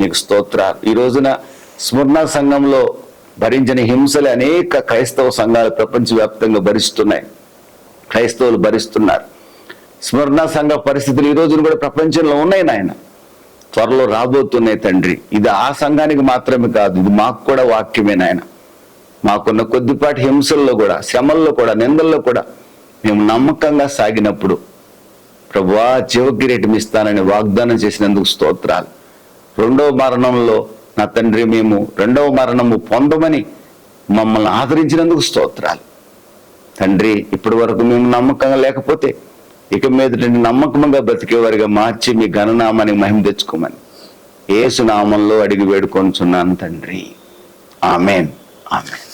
నీకు స్తోత్రాలు. ఈ రోజున స్మరణ సంఘంలో భరించిన హింసలు అనేక క్రైస్తవ సంఘాలు ప్రపంచవ్యాప్తంగా భరిస్తున్నాయి. క్రైస్తవులు భరిస్తున్నారు. స్మరణ సంఘ పరిస్థితులు ఈ రోజున కూడా ప్రపంచంలో ఉన్నాయి నాయన, త్వరలో రాబోతున్నాయి తండ్రి. ఇది ఆ సంఘానికి మాత్రమే కాదు, ఇది మాకు కూడా వాక్యమే నాయన. మాకున్న కొద్దిపాటి హింసల్లో కూడా, శ్రమల్లో కూడా, నిందల్లో కూడా మేము నమ్మకంగా సాగినప్పుడు ప్రభువా జీవ కిరీటం ఇస్తానని వాగ్దానం చేసినందుకు స్తోత్రాలు. రెండవ మరణంలో నా తండ్రి మేము రెండవ మరణము పొందమని మమ్మల్ని ఆదరించినందుకు స్తోత్రాలు తండ్రి. ఇప్పటి వరకు మేము నమ్మకంగా లేకపోతే ఇక మీదట నమ్మకంగా బ్రతికేవారిగా మార్చి మీ ఘననామానికి మహిమ తెచ్చుకోమని యేసు నామంలో అడిగి వేడుకొనుచున్నాను తండ్రి. ఆమేన్. ఆమేన్.